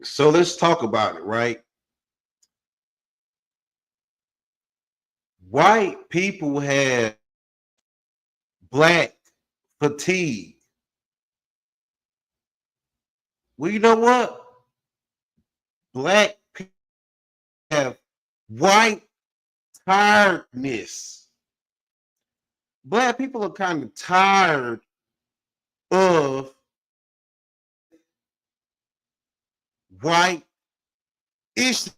So let's talk about it, right? White people have black fatigue. Well, you know what? Black people have white tiredness. Black people are kind of tired of white issues.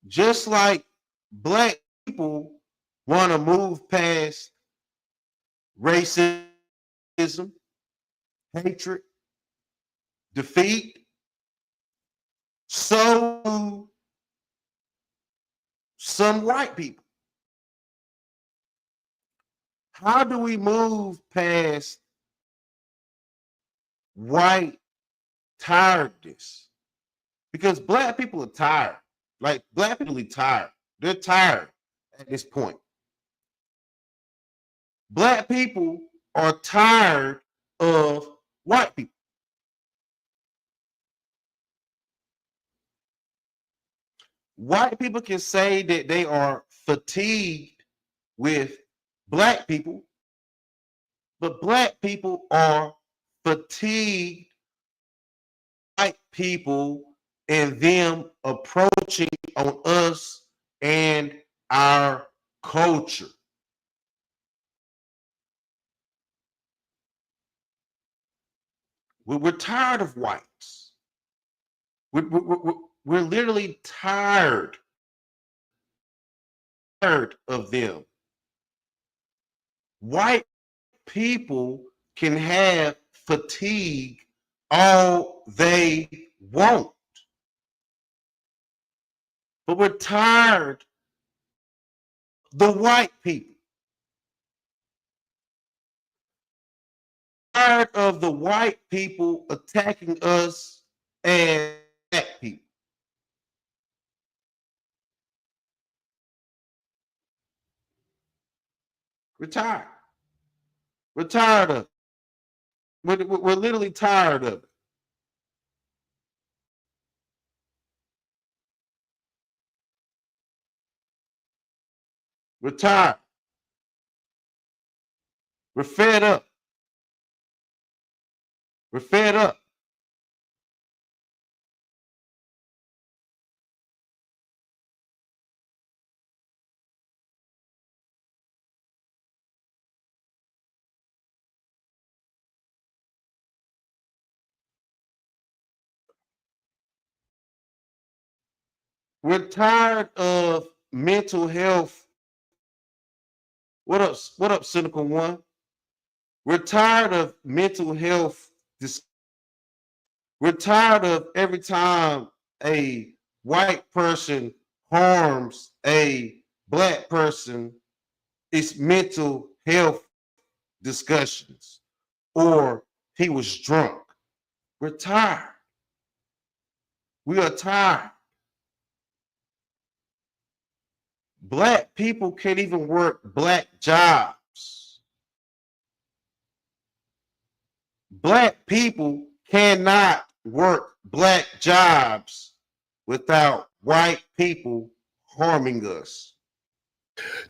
Just like black people want to move past racism, hatred, defeat, so do some white people. How do we move past white tiredness? Because black people are tired. Like black people are tired. They're tired at this point. Black people are tired of white people. White people can say that they are fatigued with black people, but black people are fatigued white people and them approaching on us and our culture. We're tired of whites. We're literally tired of them. White people can have fatigue all they want, but we're tired of the white people. Tired of the white people attacking us as black people. We're tired. We're tired of it. We're literally tired of it. We're tired. We're fed up. We're fed up. We're tired of mental health. What up? What up, Cynical One? We're tired of mental health. We're tired of every time a white person harms a black person, it's mental health discussions or he was drunk. We're tired. We are tired. Black people can't even work black jobs. Black people cannot work black jobs without white people harming us.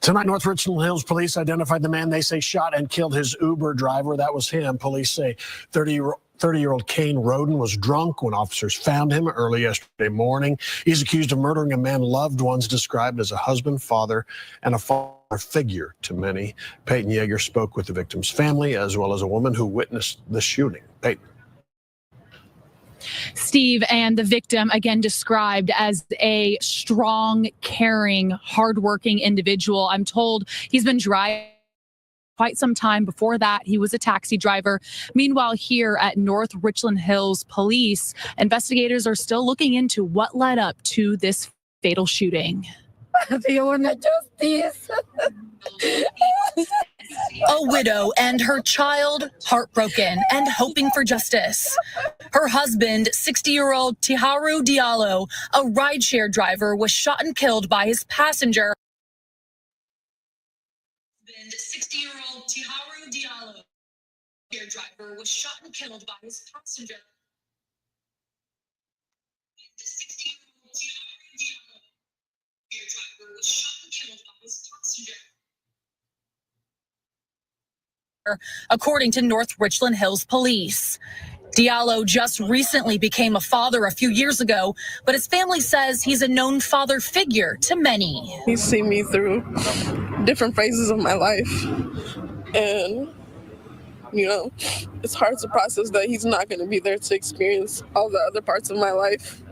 Tonight, North Richland Hills police identified the man they say shot and killed his Uber driver. That was him. Police say 30-year-old Kane Roden was drunk when officers found him early yesterday morning. He's accused of murdering a man loved ones described as a husband, father, and a father figure to many. Peyton Yeager spoke with the victim's family as well as a woman who witnessed the shooting. Peyton. Steve, and the victim, again described as a strong, caring, hardworking individual. I'm told he's been driving quite some time. Before that, he was a taxi driver. Meanwhile, here at North Richland Hills Police, investigators are still looking into what led up to this fatal shooting. Justice. A widow and her child heartbroken and hoping for justice. Her husband, 60-year-old Tiharu Diallo, a rideshare driver, was shot and killed by his passenger. 60-year-old Tiharu Diallo, rideshare driver, was shot and killed by his passenger. According to North Richland Hills Police. Diallo just recently became a father a few years ago, but his family says he's a known father figure to many. He's seen me through different phases of my life, and it's hard to process that he's not going to be there to experience all the other parts of my life.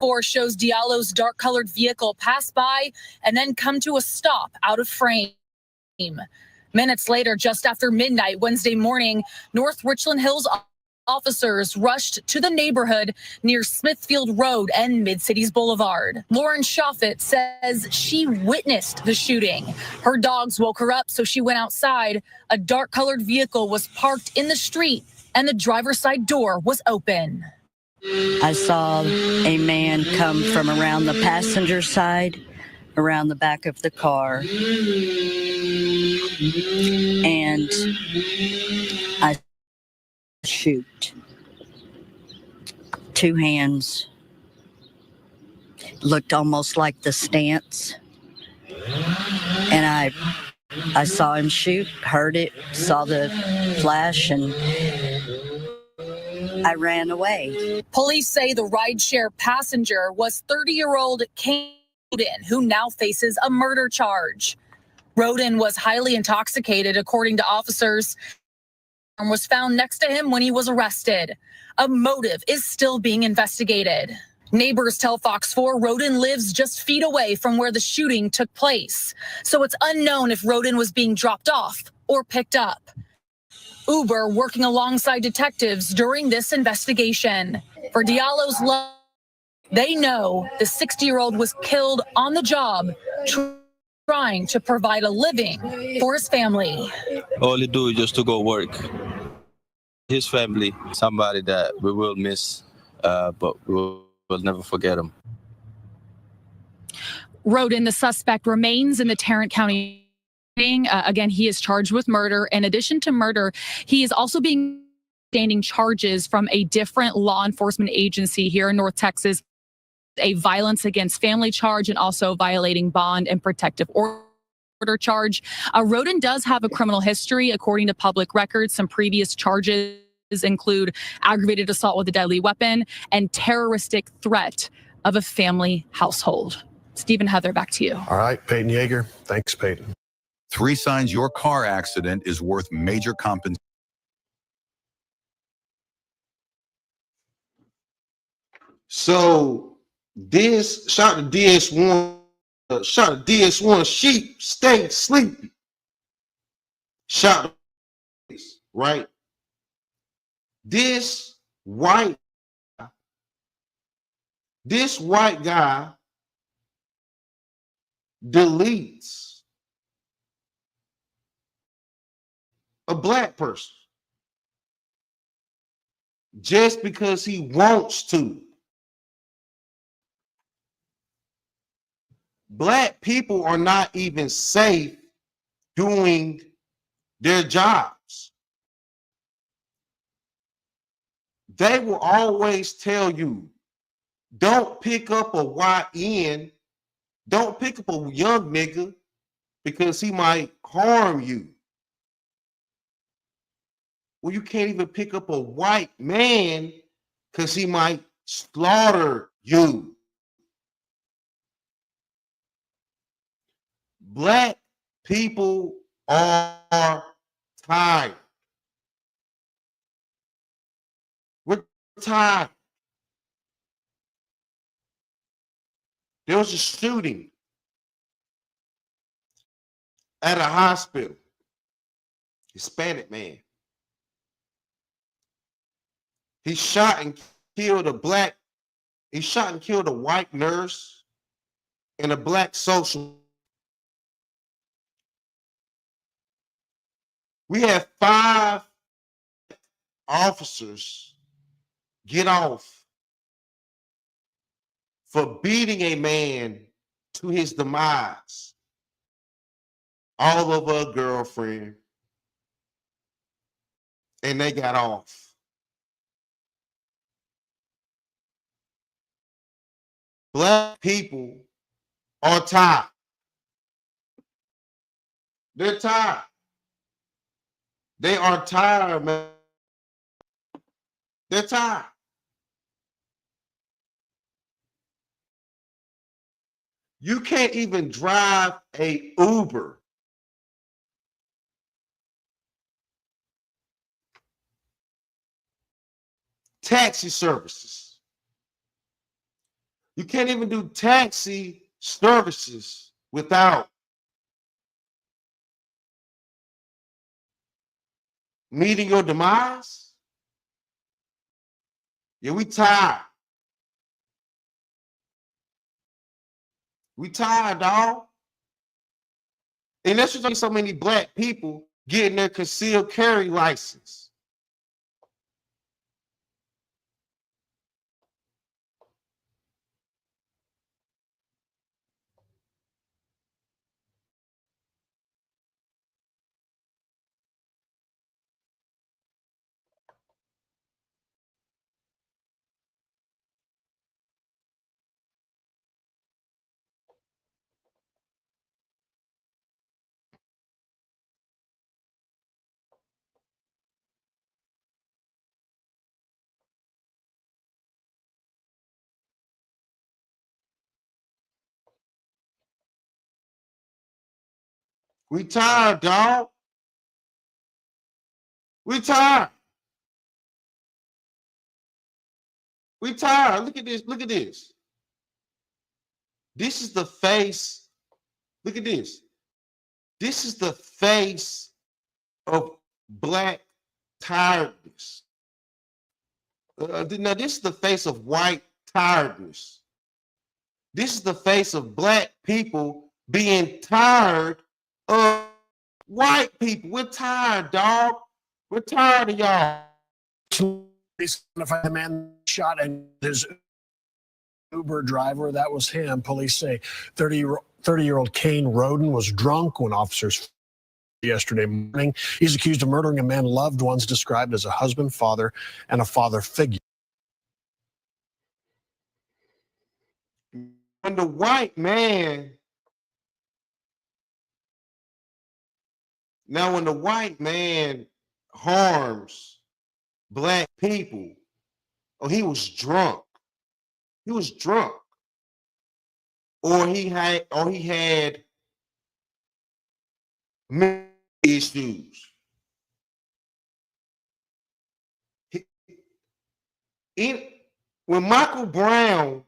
Report shows Diallo's dark-colored vehicle pass by and then come to a stop out of frame. Minutes later, just after midnight Wednesday morning, North Richland Hills officers rushed to the neighborhood near Smithfield Road and Mid-Cities Boulevard. Lauren Shoffett says she witnessed the shooting. Her dogs woke her up, so she went outside. A dark-colored vehicle was parked in the street, and the driver's side door was open. I saw a man come from around the passenger side, around the back of the car, and I shoot. Two hands. Looked almost like the stance. And I saw him shoot, heard it, saw the flash, and I ran away. Police say the rideshare passenger was 30-year-old Kane Roden, who now faces a murder charge. Roden was highly intoxicated, according to officers, and was found next to him when he was arrested. A motive is still being investigated. Neighbors tell Fox 4 Roden lives just feet away from where the shooting took place, so it's unknown if Roden was being dropped off or picked up. Uber working alongside detectives during this investigation. For Diallo's love, they know the 60-year-old was killed on the job, trying to provide a living for his family. All he do is just to go work. His family, somebody that we will miss, but we'll never forget him. Roden, the suspect, remains in the Tarrant County. Again, he is charged with murder. In addition to murder, he is also being standing charges from a different law enforcement agency here in North Texas, a violence against family charge and also violating bond and protective order charge. Roden does have a criminal history, according to public records. Some previous charges include aggravated assault with a deadly weapon and terroristic threat of a family household. Stephen, Heather, back to you. All right, Peyton Yeager. Thanks, Peyton. 3 signs your car accident is worth major compensation. So this shot the DS1 sheep stay sleepy. Shot right. This white guy deletes a black person just because he wants to. Black people are not even safe doing their jobs. They will always tell you, don't pick up a YN, don't pick up a young nigga because he might harm you. Well, you can't even pick up a white man because he might slaughter you. Black people are tired. We're tired. There was a shooting at a hospital. Hispanic man. He shot and killed a white nurse and a black social. We had 5 officers get off for beating a man to his demise all over a girlfriend, and they got off. Black people are tired. They're tired. They are tired, man. They're tired. You can't even drive a Uber. Taxi services. You can't even do taxi services without meeting your demise. Yeah, we tired. We tired, dog. And that's just so many black people getting their concealed carry license. We tired, dog. We tired. We tired. Look at this. Look at this. This is the face. Look at this. This is the face of black tiredness. Now, this is the face of white tiredness. This is the face of black people being tired of white people. We're tired, dog. We're tired of y'all. Police identified the man shot and his Uber driver. That was him. Police say 30-year-old Kane Roden was drunk when officers yesterday morning. He's accused of murdering a man loved ones described as a husband, father, and a father figure. When the white man, when the white man harms black people, he was drunk. He was drunk. Or he had mental issues. When Michael Brown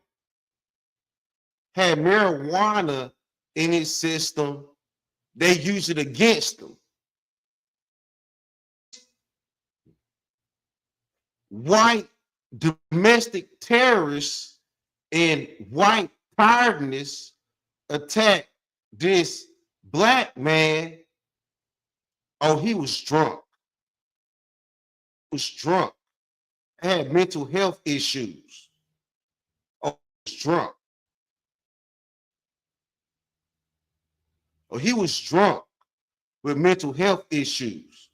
had marijuana in his system, they used it against him. White domestic terrorists and white tiredness attacked this black man. Oh, he was drunk. He was drunk. Had mental health issues. Oh, he was drunk. Oh, he was drunk with mental health issues.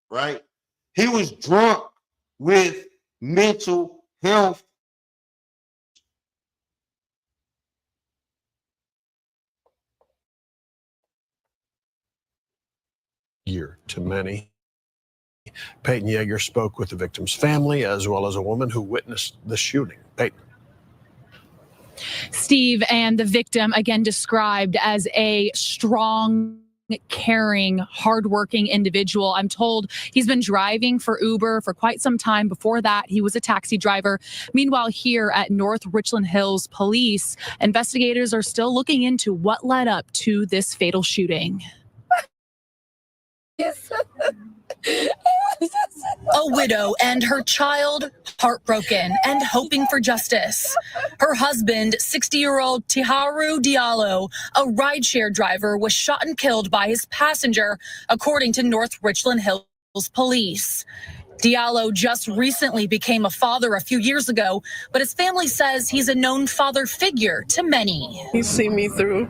Right? He was drunk with mental health. Year to many. Peyton Yeager spoke with the victim's family as well as a woman who witnessed the shooting. Peyton. Steve, and the victim again described as a strong, caring, hardworking individual. I'm told he's been driving for Uber for quite some time. Before that, he was a taxi driver. Meanwhile, here at North Richland Hills Police, investigators are still looking into what led up to this fatal shooting. Yes. A widow and her child heartbroken and hoping for justice. Her husband, 60-year-old Tiharu Diallo, a rideshare driver, was shot and killed by his passenger, according to North Richland Hills Police. Diallo just recently became a father a few years ago, but his family says he's a known father figure to many. He's seen me through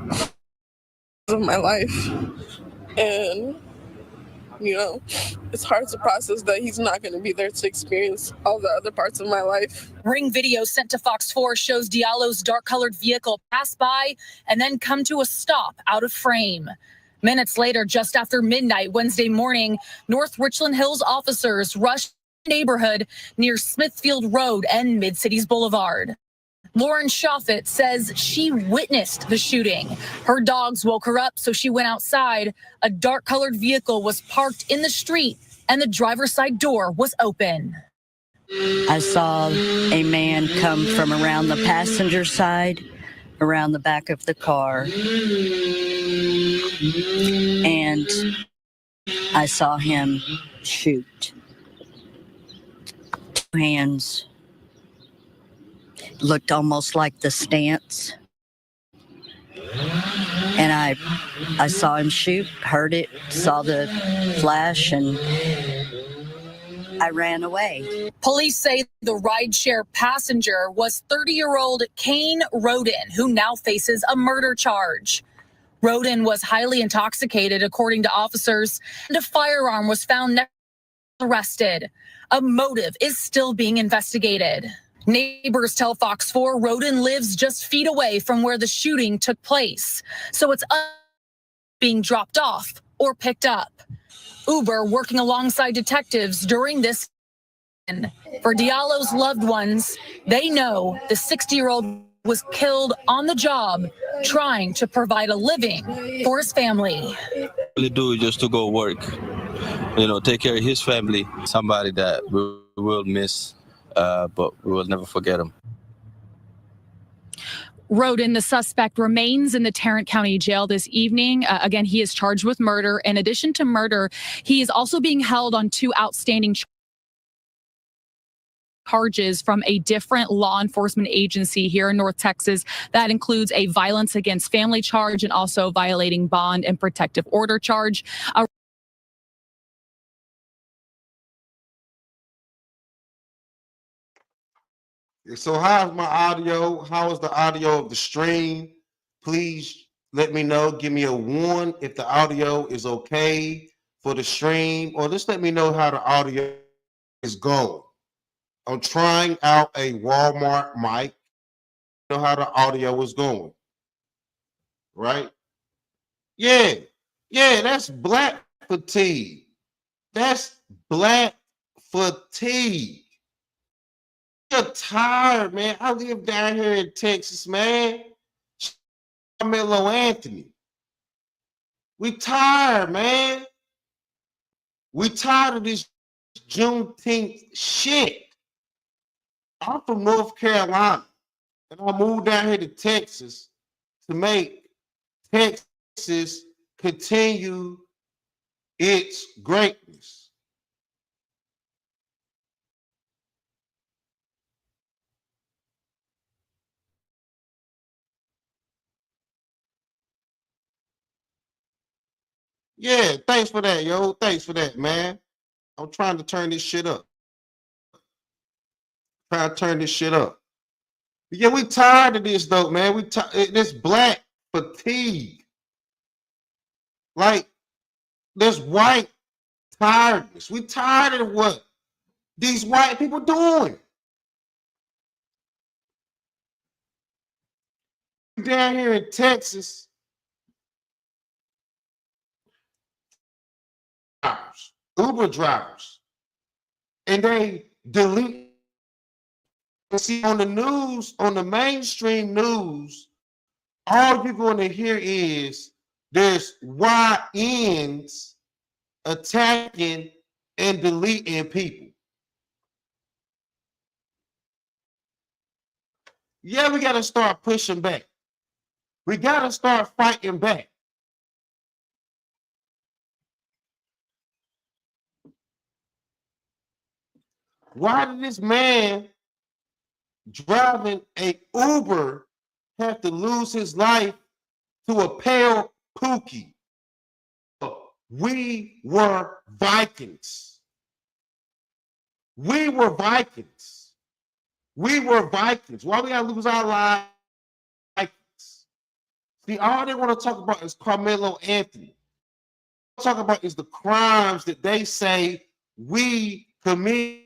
my life, and It's hard to process that he's not going to be there to experience all the other parts of my life. Ring video sent to Fox 4 shows Diallo's dark-colored vehicle pass by and then come to a stop out of frame. Minutes later, just after midnight Wednesday morning, North Richland Hills officers rushed the neighborhood near Smithfield Road and Mid-Cities Boulevard. Lauren Shoffett says she witnessed the shooting. Her dogs woke her up, so she went outside. A dark-colored vehicle was parked in the street, and the driver's side door was open. I saw a man come from around the passenger side, around the back of the car, and I saw him shoot. Two hands. Looked almost like the stance. And I saw him shoot, heard it, saw the flash, and I ran away. Police say the rideshare passenger was 30-year-old Kane Roden, who now faces a murder charge. Roden was highly intoxicated, according to officers, and a firearm was found next to him. Arrested. A motive is still being investigated. Neighbors tell Fox 4 Roden lives just feet away from where the shooting took place, so it's being dropped off or picked up. Uber working alongside detectives during this. For Diallo's loved ones, they know the 60-year-old was killed on the job trying to provide a living for his family. Really do just to go work, take care of his family, somebody that we will miss, but we will never forget him. Roden, the suspect, remains in the Tarrant County Jail this evening. Again, he is charged with murder. In addition to murder, he is also being held on two outstanding charges from a different law enforcement agency here in North Texas. That includes a violence against family charge and also violating bond and protective order charge. So how's my audio? How is the audio of the stream? Please let me know. Give me a 1 if the audio is okay for the stream, or just let me know how the audio is going. I'm trying out a Walmart mic. Know how the audio is going, right? Yeah, that's black fatigue. That's black fatigue. You're tired, man. I live down here in Texas, man. Carmelo Anthony. We tired, man. We tired of this Juneteenth shit. I'm from North Carolina, and I moved down here to Texas to make Texas continue its greatness. Yeah, thanks for that, yo. Thanks for that, man. I'm trying to turn this shit up. Trying to turn this shit up. Yeah, we tired of this though, man. This black fatigue. Like this white tiredness. We tired of what these white people doing. Down here in Texas, Uber drivers, and they delete. See, on the news, on the mainstream news, all you're going to hear is there's YNs attacking and deleting people. Yeah, we got to start pushing back. We got to start fighting back. Why did this man driving a Uber have to lose his life to a pale Pookie? We were Vikings. We were Vikings. We were Vikings. Why we gotta lose our lives? Vikings. See, all they want to talk about is Carmelo Anthony. talking about is the crimes that they say we commit,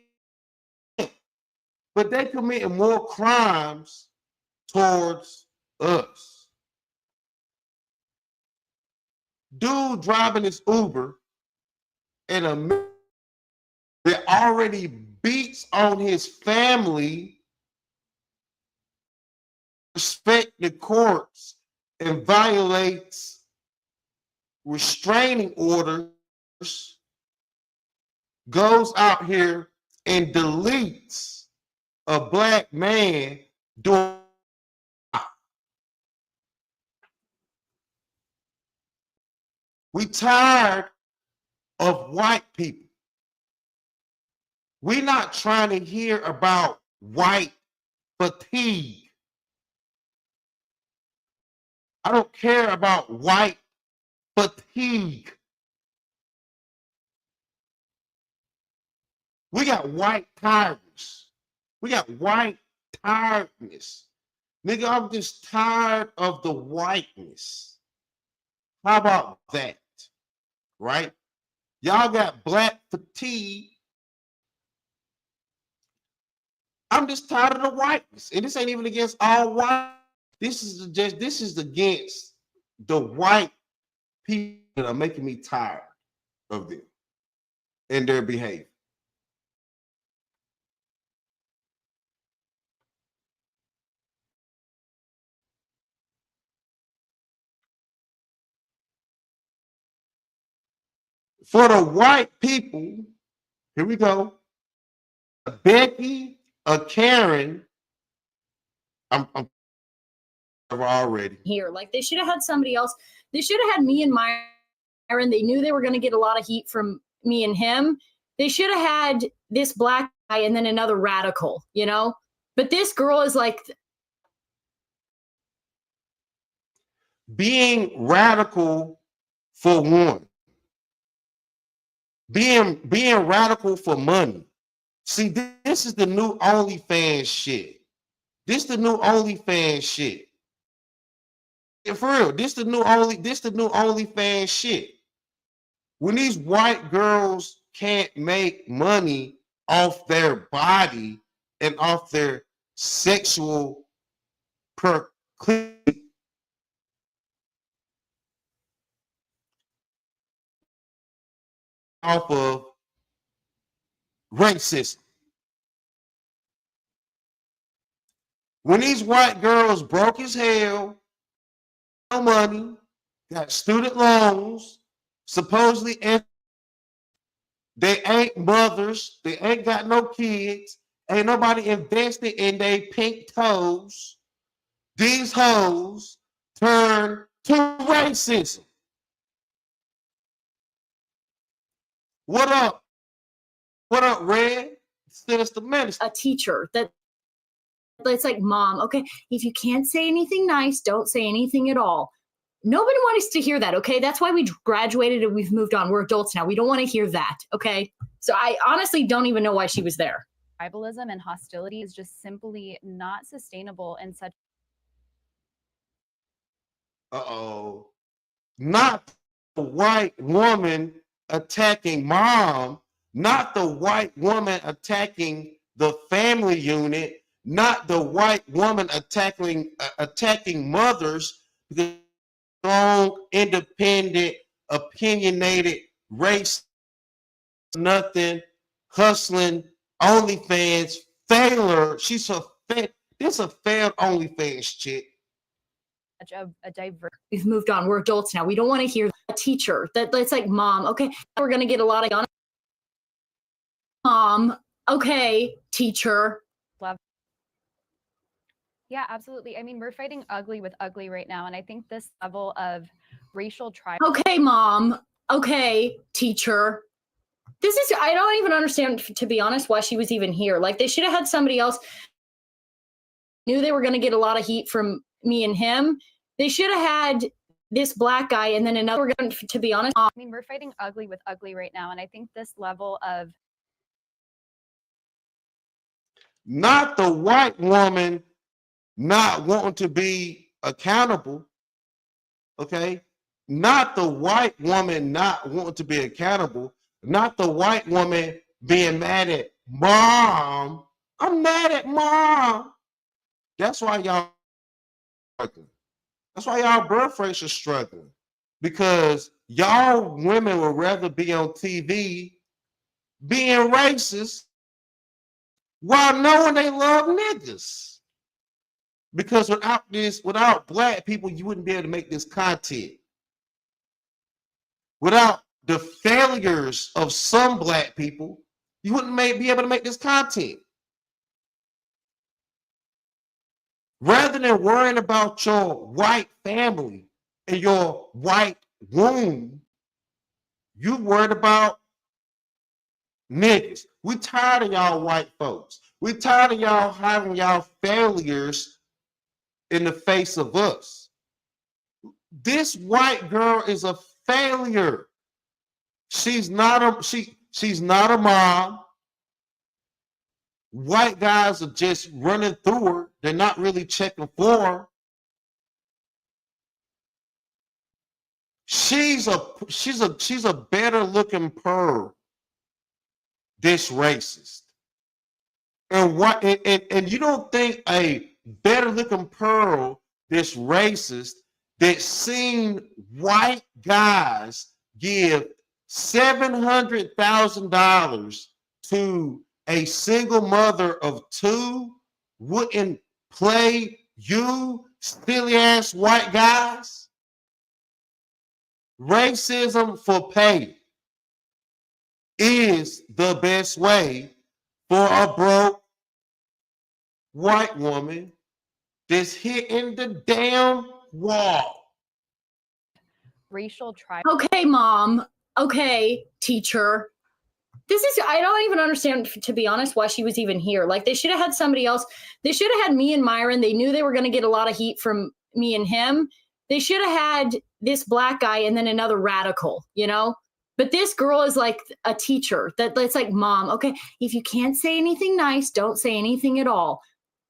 but they committing more crimes towards us. Dude driving his Uber in a minute that already beats on his family, respect the courts, and violates restraining orders, goes out here and deletes a black man doing. We tired of white people. We're not trying to hear about white fatigue. I don't care about white fatigue. We got white tiredness. We got white tiredness. Nigga, I'm just tired of the whiteness. How about that? Right? Y'all got black fatigue. I'm just tired of the whiteness. And this ain't even against all white. This is against the white people that are making me tired of them and their behavior. For the white people, here we go. Becky, a Karen, I'm already here. Like they should have had somebody else. They should have had me and Myron. They knew they were going to get a lot of heat from me and him. They should have had this black guy and then another radical, you know? But this girl is like being radical for one. Being radical for money. See, this is the new OnlyFans shit. This the new OnlyFans shit. And for real, this the new OnlyFans shit. When these white girls can't make money off their body and off their sexual proclivity, off of racism. When these white girls broke as hell, no money, got student loans, supposedly they ain't mothers, they ain't got no kids, ain't nobody invested in their pink toes, these hoes turn to racism. What up? What up, Red? Sinister Minister. a teacher that it's like, Mom, okay, if you can't say anything nice, don't say anything at all. Nobody wants to hear that, okay? That's why we graduated and we've moved on. We're adults now. We don't want to hear that, okay? So I honestly don't even know why she was there. Tribalism and hostility is just simply not sustainable in such. Uh-oh. Not the white woman attacking mom, not the white woman attacking the family unit, not the white woman attacking mothers, because strong, independent, opinionated, race, nothing, hustling, OnlyFans, failure. She's this a failed OnlyFans chick. A diverse. We've moved on. We're adults now. We don't want to hear a teacher that it's like, Mom, okay, we're going to get a lot of Mom, okay, teacher. Yeah, absolutely. I mean, we're fighting ugly with ugly right now. And I think this level of racial tribe. Okay, Mom, okay, teacher. This is, I don't even understand, to be honest, why she was even here. Like, they should have had somebody else. Knew they were going to get a lot of heat from me and him. They should have had this black guy and then another, to be honest. I mean, we're fighting ugly with ugly right now. And I think this level of. Not the white woman not wanting to be accountable, okay? Not the white woman not wanting to be accountable, not the white woman being mad at mom. I'm mad at mom. That's why y'all struggling. That's why y'all birth rates are struggling. Because y'all women would rather be on TV being racist while knowing they love niggas. Because without black people, you wouldn't be able to make this content. Without the failures of some black people, you wouldn't be able to make this content. Rather than worrying about your white family and your white womb, you worried about niggas. We tired of y'all white folks. We tired of y'all having y'all failures in the face of us. This white girl is a failure. She's not a mom. White guys are just running through her. They're not really checking for her. She's a better looking pearl. This racist. And you don't think a better looking pearl, this racist, that seen white guys give $700,000 to a single mother of two wouldn't play you silly ass white guys? Racism for pay is the best way for a broke white woman that's hitting the damn wall. Racial tribe. Okay, mom. Okay, teacher. I don't even understand, to be honest, why she was even here. Like, they should have had somebody else. They should have had me and Myron. They knew they were going to get a lot of heat from me and him. They should have had this black guy and then another radical, you know? But this girl is like a teacher that's like, mom, okay, if you can't say anything nice, don't say anything at all.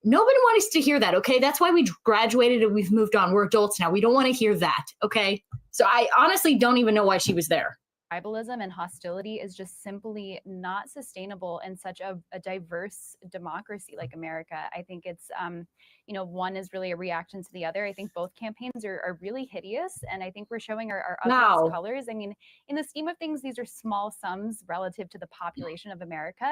Nobody wants to hear that, okay? That's why we graduated and we've moved on. We're adults now. We don't want to hear that, okay? So I honestly don't even know why she was there. Tribalism and hostility is just simply not sustainable in such a diverse democracy like America. I think it's, one is really a reaction to the other. I think both campaigns are really hideous, and I think we're showing our ugliest colors. I mean, in the scheme of things, these are small sums relative to the population of America,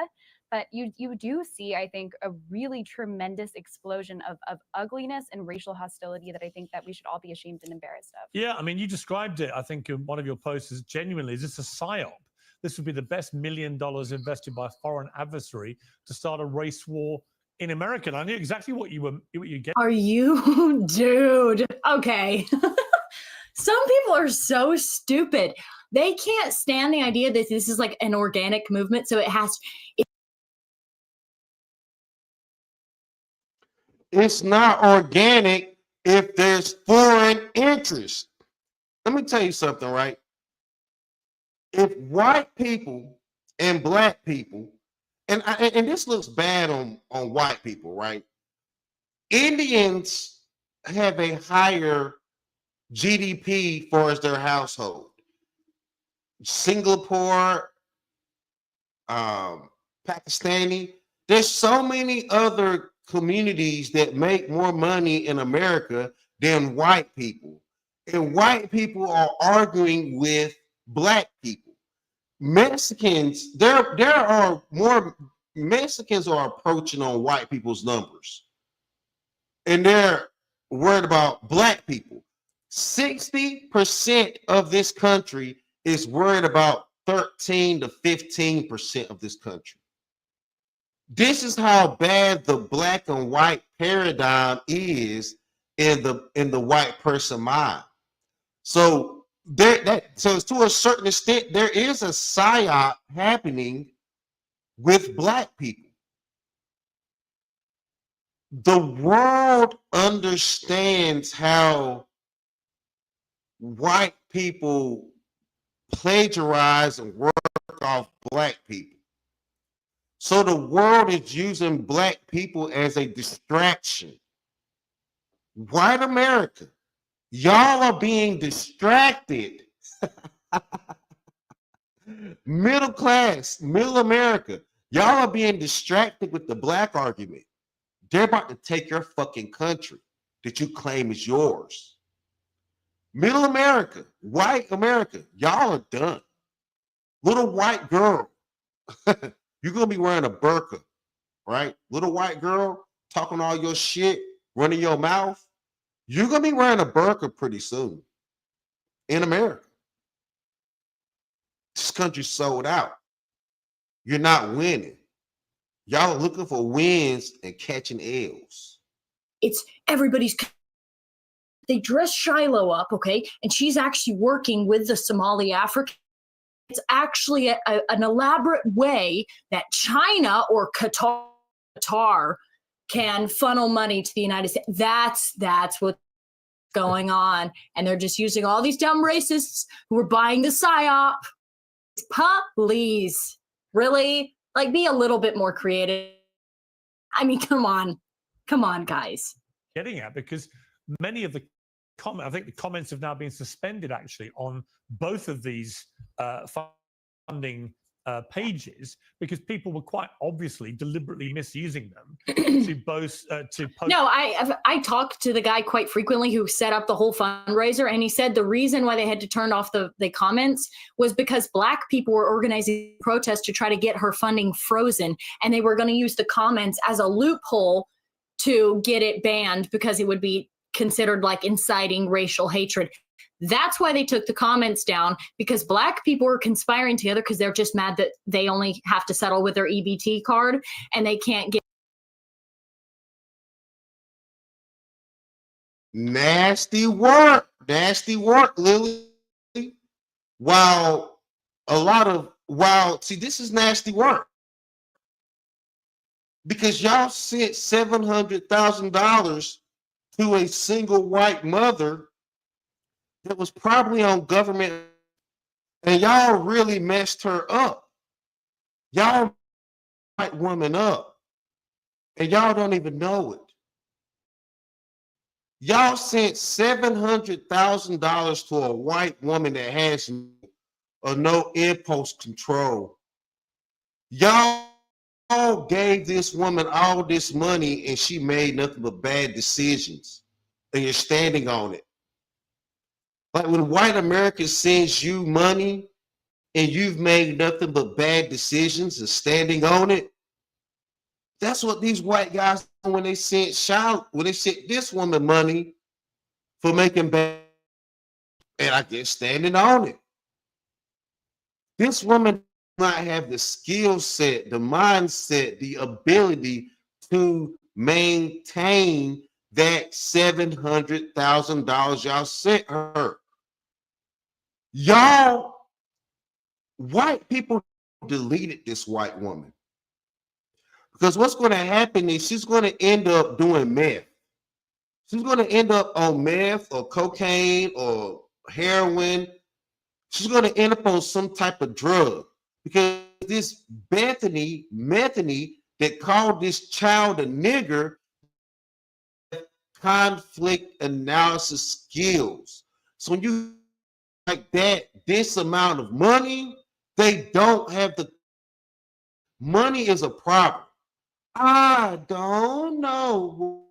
but you do see, I think, a really tremendous explosion of ugliness and racial hostility that I think that we should all be ashamed and embarrassed of. Yeah, I mean, you described it, I think, in one of your posts as genuinely, is this a psyop? This would be the best $1 million invested by a foreign adversary to start a race war in America. And I knew exactly what you get. Are you, dude? Okay. Some people are so stupid. They can't stand the idea that this is like an organic movement. So it's not organic if there's foreign interest. Let me tell you something, right? If white people and black people, and this looks bad on white people, right? Indians have a higher GDP for as their household. Singapore, Pakistani, there's so many other communities that make more money in America than white people. And white people are arguing with black people. Mexicans, there are more Mexicans are approaching on white people's numbers. And they're worried about black people. 60% of this country is worried about 13 to 15% of this country. This is how bad the black and white paradigm is in the white person mind. So so to a certain extent, there is a psyop happening with black people. The world understands how white people plagiarize and work off black people. So the world is using black people as a distraction. White America Y'all are being distracted. Middle class, middle America. Y'all are being distracted with the black argument. They're about to take your fucking country that you claim is yours. Middle America, white America, y'all are done. Little white girl, you're gonna be wearing a burqa, right? Little white girl talking all your shit, running your mouth. You're gonna be wearing a burqa pretty soon in America. This country's sold out. You're not winning. Y'all are looking for wins and catching L's. It's everybody's. They dress Shiloh up, okay, and she's actually working with the Somali African. It's actually an elaborate way that China or Qatar can funnel money to the United States. That's what's going on, and they're just using all these dumb racists who are buying the psyop. Please, really, like, be a little bit more creative. I mean, come on, guys. Getting at, because many of the I think the comments have now been suspended actually on both of these funding pages, because people were quite obviously deliberately misusing them to both to post. No, I talked to the guy quite frequently who set up the whole fundraiser, and he said the reason why they had to turn off the comments was because black people were organizing protests to try to get her funding frozen, and they were going to use the comments as a loophole to get it banned because it would be considered like inciting racial hatred. That's why they took the comments down, because black people were conspiring together because they're just mad that they only have to settle with their EBT card and they can't get. Nasty work, Lily. See, this is nasty work, because y'all sent $700,000 to a single white mother that was probably on government, and y'all really messed her up. Y'all white woman up, and y'all don't even know it. Y'all sent $700,000 to a white woman that has no impulse control. Y'all gave this woman all this money and she made nothing but bad decisions, and you're standing on it. Like when white America sends you money and you've made nothing but bad decisions and standing on it, that's what these white guys do when they sent this woman money for making bad, and I guess standing on it. This woman does not have the skill set, the mindset, the ability to maintain that $700,000 y'all sent her. Y'all, white people deleted this white woman, because what's going to happen is she's going to end up doing meth. She's going to end up on meth or cocaine or heroin. She's going to end up on some type of drug, because this Methany that called this child a nigger, conflict analysis skills. So when you like that, this amount of money, they don't have the money is a problem. I don't know what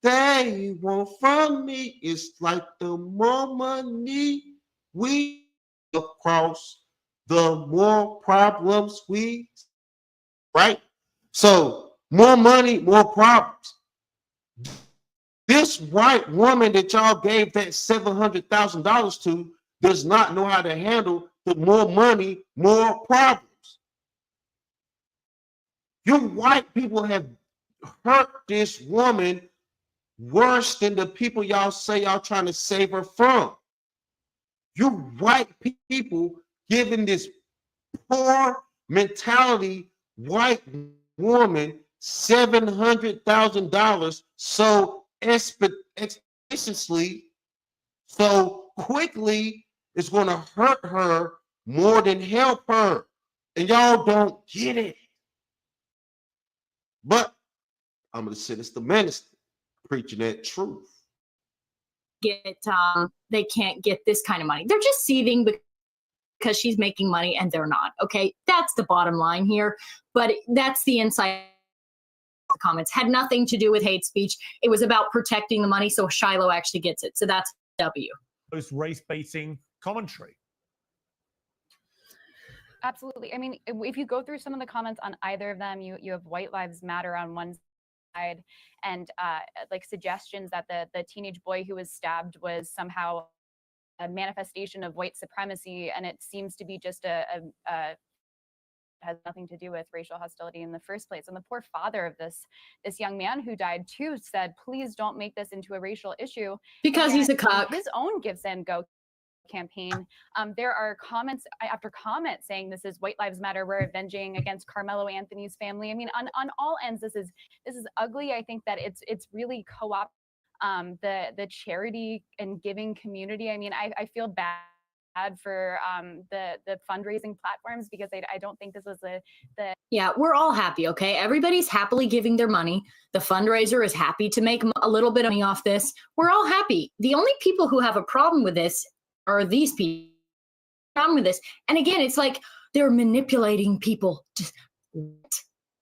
they want from me. It's like the more money we across, the more problems we, right? So more money, more problems. This white woman that y'all gave that $700,000 to does not know how to handle the more money, more problems. You white people have hurt this woman worse than the people y'all say y'all trying to save her from. You white people giving this poor mentality white woman $700,000 so expeditiously, so quickly, it's going to hurt her more than help her. And y'all don't get it. But I'm going to say it's the minister preaching that truth. they can't get this kind of money. They're just seething because she's making money and they're not. Okay, that's the bottom line here. But that's the inside. The comments had nothing to do with hate speech. It was about protecting the money, so Shiloh actually gets it. So that's W. Most race baiting commentary. Absolutely. I mean, if you go through some of the comments on either of them, you have White Lives Matter on one side, and like suggestions that the teenage boy who was stabbed was somehow a manifestation of white supremacy, and it seems to be just has nothing to do with racial hostility in the first place. And the poor father of this young man who died too said, please don't make this into a racial issue. Because he's a cock. His own Give Send Go campaign, there are comments after comment saying this is White Lives Matter, we're avenging against Carmelo Anthony's family. I mean, on all ends, this is ugly. I think that it's really co-op the charity and giving community. I mean, I feel bad for the fundraising platforms, because I don't think this was Yeah, we're all happy, okay? Everybody's happily giving their money. The fundraiser is happy to make a little bit of money off this. We're all happy. The only people who have a problem with this are these people. Problem with this. And again, it's like they're manipulating people. Just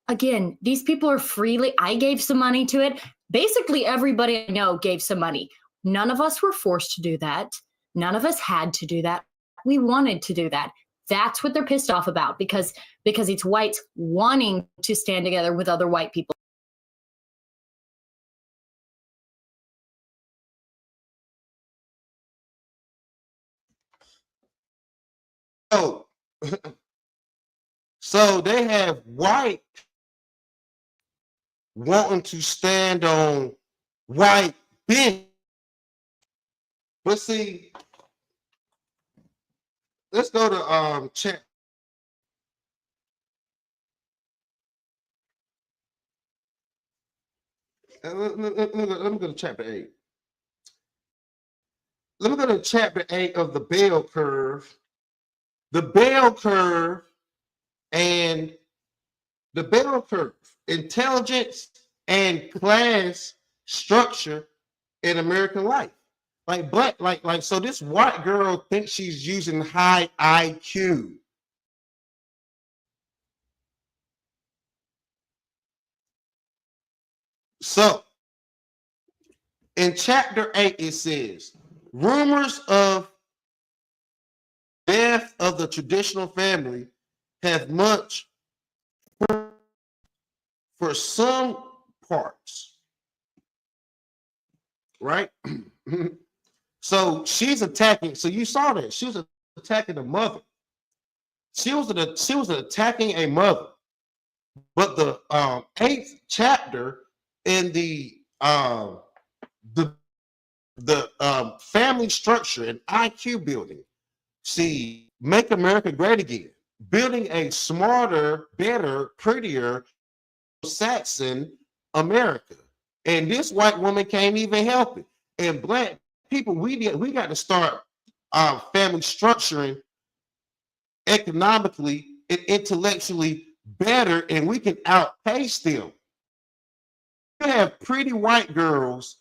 again, these people are freely. I gave some money to it. Basically, everybody I know gave some money. None of us were forced to do that. None of us had to do that. We wanted to do that. That's what they're pissed off about, because it's whites wanting to stand together with other white people. So they have white wanting to stand on white business. But see, let's go to chat. Let me go to chapter 8. Let me go to chapter 8 of the bell curve. The bell curve and the bell curve, intelligence and class structure in American life. So this white girl thinks she's using high IQ. So in chapter 8, it says, rumors of death of the traditional family have much for some parts, right? So she's attacking. So you saw that she was attacking the mother. She was attacking a mother. But the 8th chapter in the family structure and IQ building, see, make America great again, building a smarter, better, prettier Saxon America. And this white woman can't even help it. And black people, we got to start family structuring economically and intellectually better, and we can outpace them. You have pretty white girls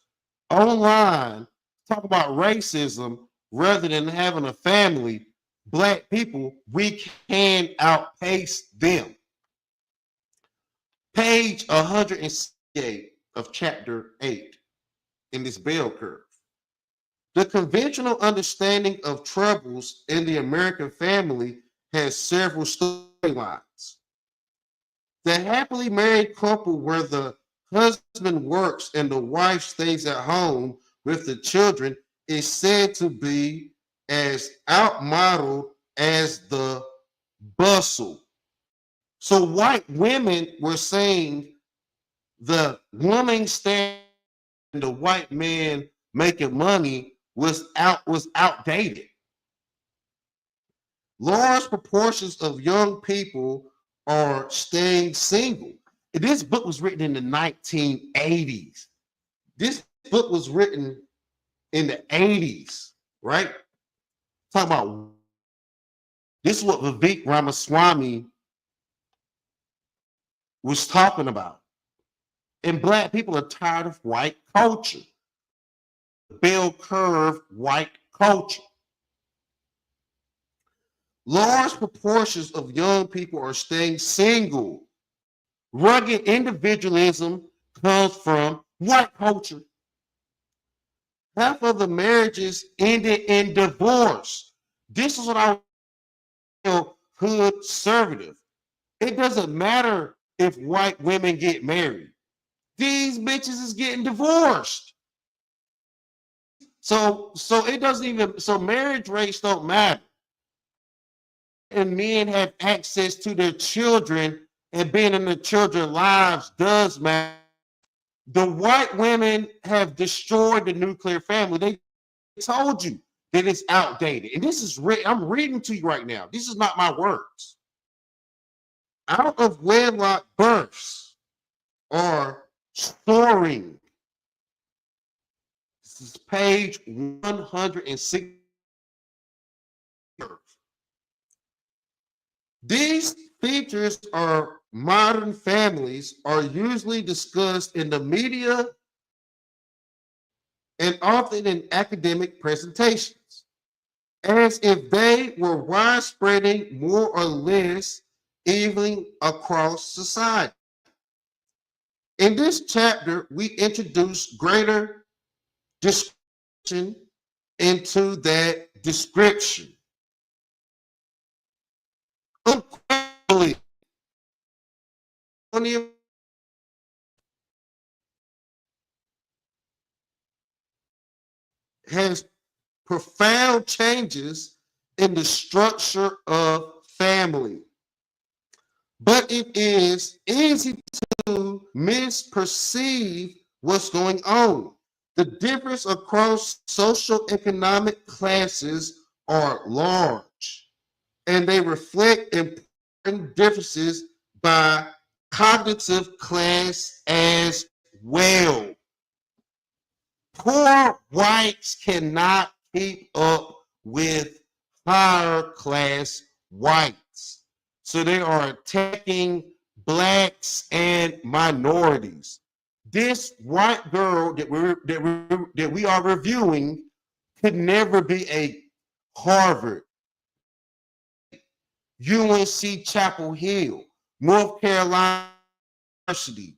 online talk about racism rather than having a family. Black people, we can outpace them. Page 168 of chapter 8 in this bell curve. The conventional understanding of troubles in the American family has several storylines. The happily married couple where the husband works and the wife stays at home with the children is said to be as outmodeled as the bustle. So white women were saying the woman standing and the white man making money was outdated. Large proportions of young people are staying single. This book was written in the 1980s. This book was written in the 80s, right? Talk about this is what Vivek Ramaswamy was talking about. And black people are tired of white culture. bell curve white culture. Large proportions of young people are staying single. Rugged individualism comes from white culture. Half of the marriages ended in divorce. This is what I feel hood conservative. It doesn't matter if white women get married. These bitches is getting divorced. So it doesn't even, so marriage rates don't matter. And men have access to their children, and being in their children's lives does matter. The white women have destroyed the nuclear family. They told you that it's outdated. And this is I'm reading to you right now. This is not my words. Out of wedlock births are soaring. This is page 106. These features are modern families are usually discussed in the media and often in academic presentations, as if they were widespreading more or less evenly across society. In this chapter, we introduce greater description into that description. Unquestionably, has profound changes in the structure of family. But it is easy to misperceive what's going on. The difference across social economic classes are large, and they reflect important differences by cognitive class as well. Poor whites cannot keep up with higher class whites. So they are attacking blacks and minorities. This white girl that we are reviewing could never be a Harvard, UNC Chapel Hill, North Carolina University,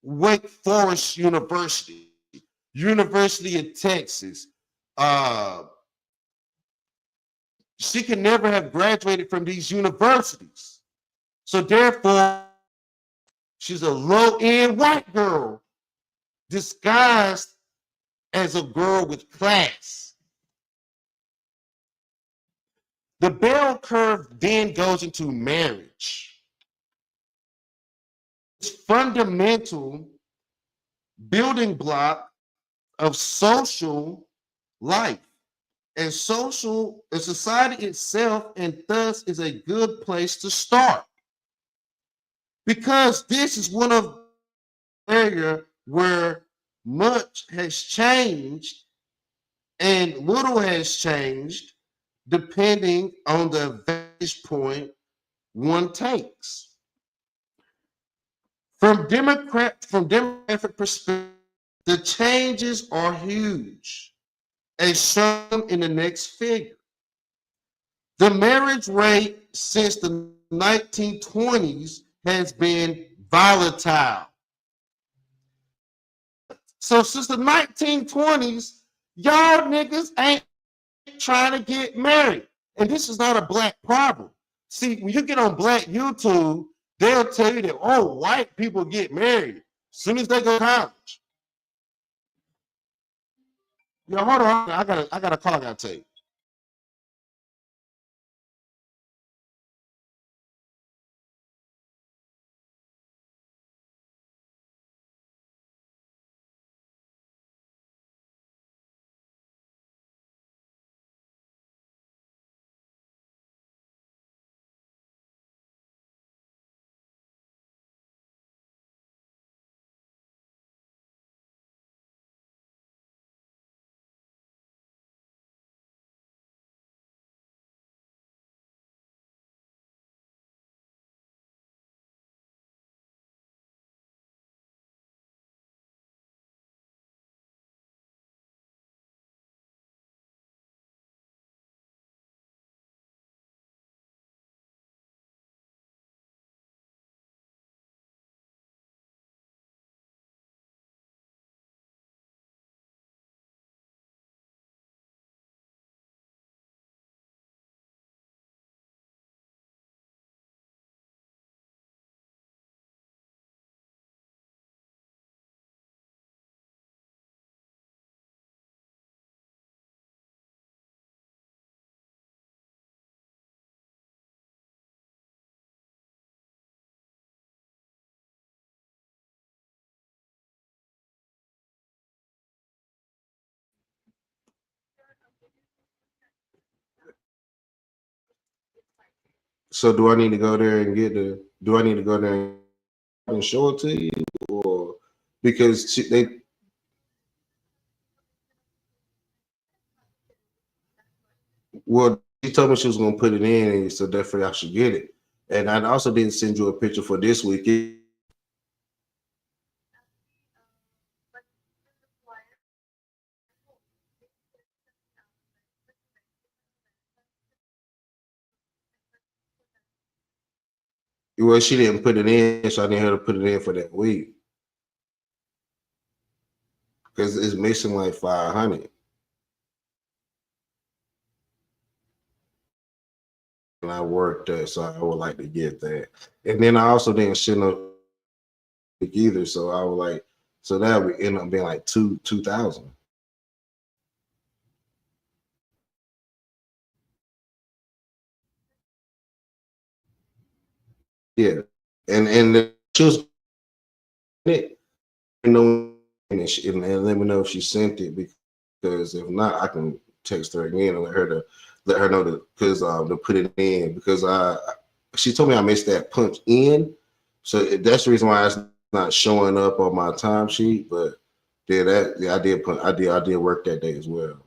Wake Forest University, University of Texas. She can never have graduated from these universities. So therefore, she's a low-end white girl disguised as a girl with class. The bell curve then goes into marriage. It's fundamental building block of social life. And society itself, and thus is a good place to start. Because this is one of the areas where much has changed and little has changed depending on the vantage point one takes. From demographic perspective, the changes are huge, as shown in the next figure. The marriage rate since the 1920s has been volatile. So since the 1920s, y'all niggas ain't trying to get married. And this is not a black problem. See, when you get on black YouTube, they'll tell you that, oh, white people get married as soon as they go to college. Yo, hold on. I got a call I gotta take. So do I need to go there and do I need to go there and show it to you? Or because well, she told me she was gonna put it in, and so definitely I should get it. And I also didn't send you a picture for this week. Well, she didn't put it in, so I didn't have to put it in for that week because it's missing like 500. And I worked that, so I would like to get that. And then I also didn't send no either, so I was like, so that would end up being like 2,000. Yeah, and she was it, you know, and let me know if she sent it, because if not, I can text her again and let her know to put it in, because she told me I missed that punch in, so that's the reason why it's not showing up on my timesheet. But I did work that day as well.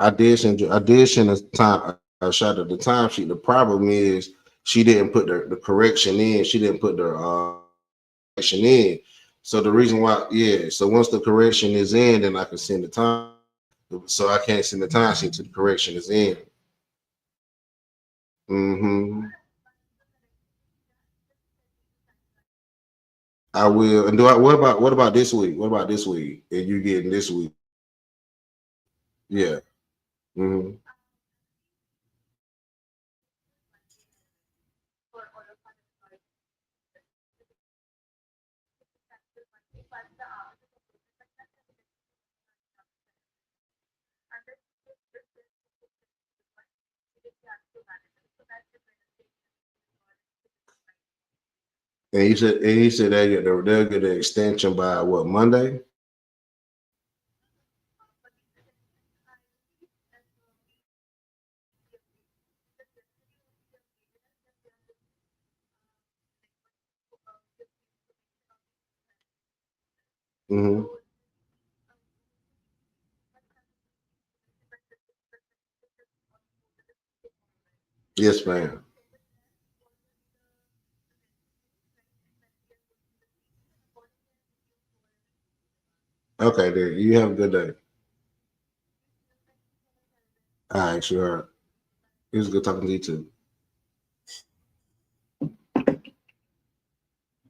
I did send a shot at the timesheet. The problem is she didn't put the correction in. She didn't put the correction in. So the reason why, yeah. So once the correction is in, then I can send the time. So I can't send the time sheet till the correction is in. Mm-hmm. I will. And what about this week? What about this week? And you getting this week? Yeah. Mm-hmm. And he said they'll get the extension by what, Monday? Mm-hmm. Yes, ma'am. Okay, then you have a good day. All right, sure. It was good talking to you too.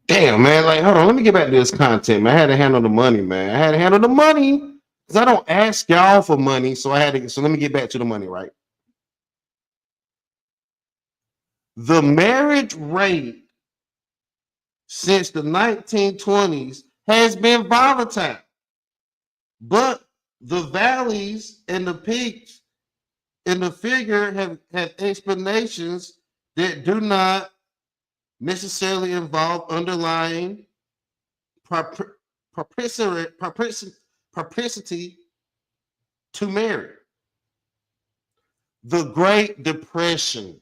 Damn, man. Like, hold on. Let me get back to this content, man. I had to handle the money, man. I had to handle the money because I don't ask y'all for money. So I had to. So let me get back to the money, right? The marriage rate since the 1920s has been volatile, but the valleys and the peaks in the figure have explanations that do not necessarily involve underlying propensity to marry. The Great Depression,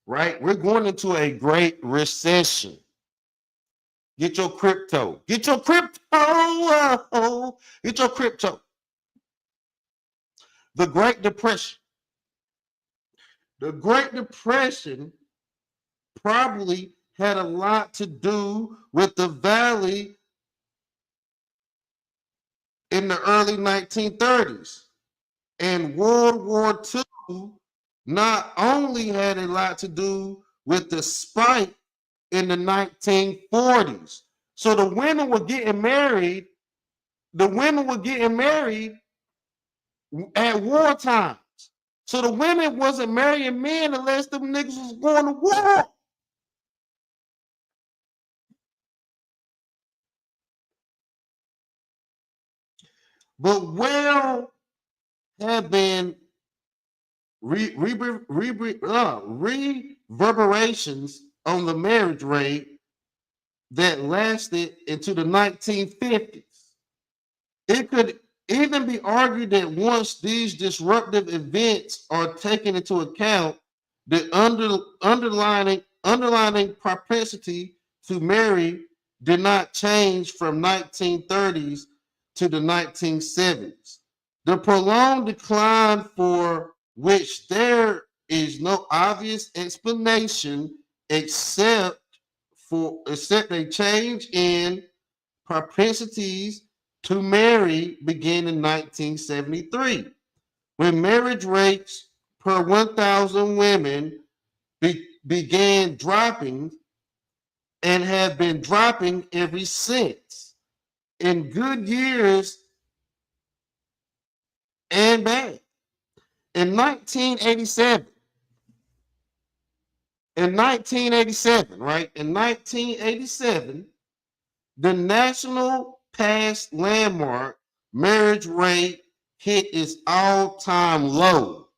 right? We're going into a great recession. Get your crypto. Get your crypto. Get your crypto. The Great Depression. The Great Depression probably had a lot to do with the valley in the early 1930s. And World War II not only had a lot to do with the spike in the 1940s. So the women were getting married. The women were getting married at war times. So the women wasn't marrying men unless them niggas was going to war. But have been reverberations on the marriage rate that lasted into the 1950s. It could even be argued that once these disruptive events are taken into account, the underlying propensity to marry did not change from 1930s to the 1970s. The prolonged decline, for which there is no obvious explanation except a change in propensities to marry, began in 1973, when marriage rates per 1,000 women began dropping and have been dropping ever since, in good years and bad. In 1987, right? In 1987, the national past landmark marriage rate hit its all-time low.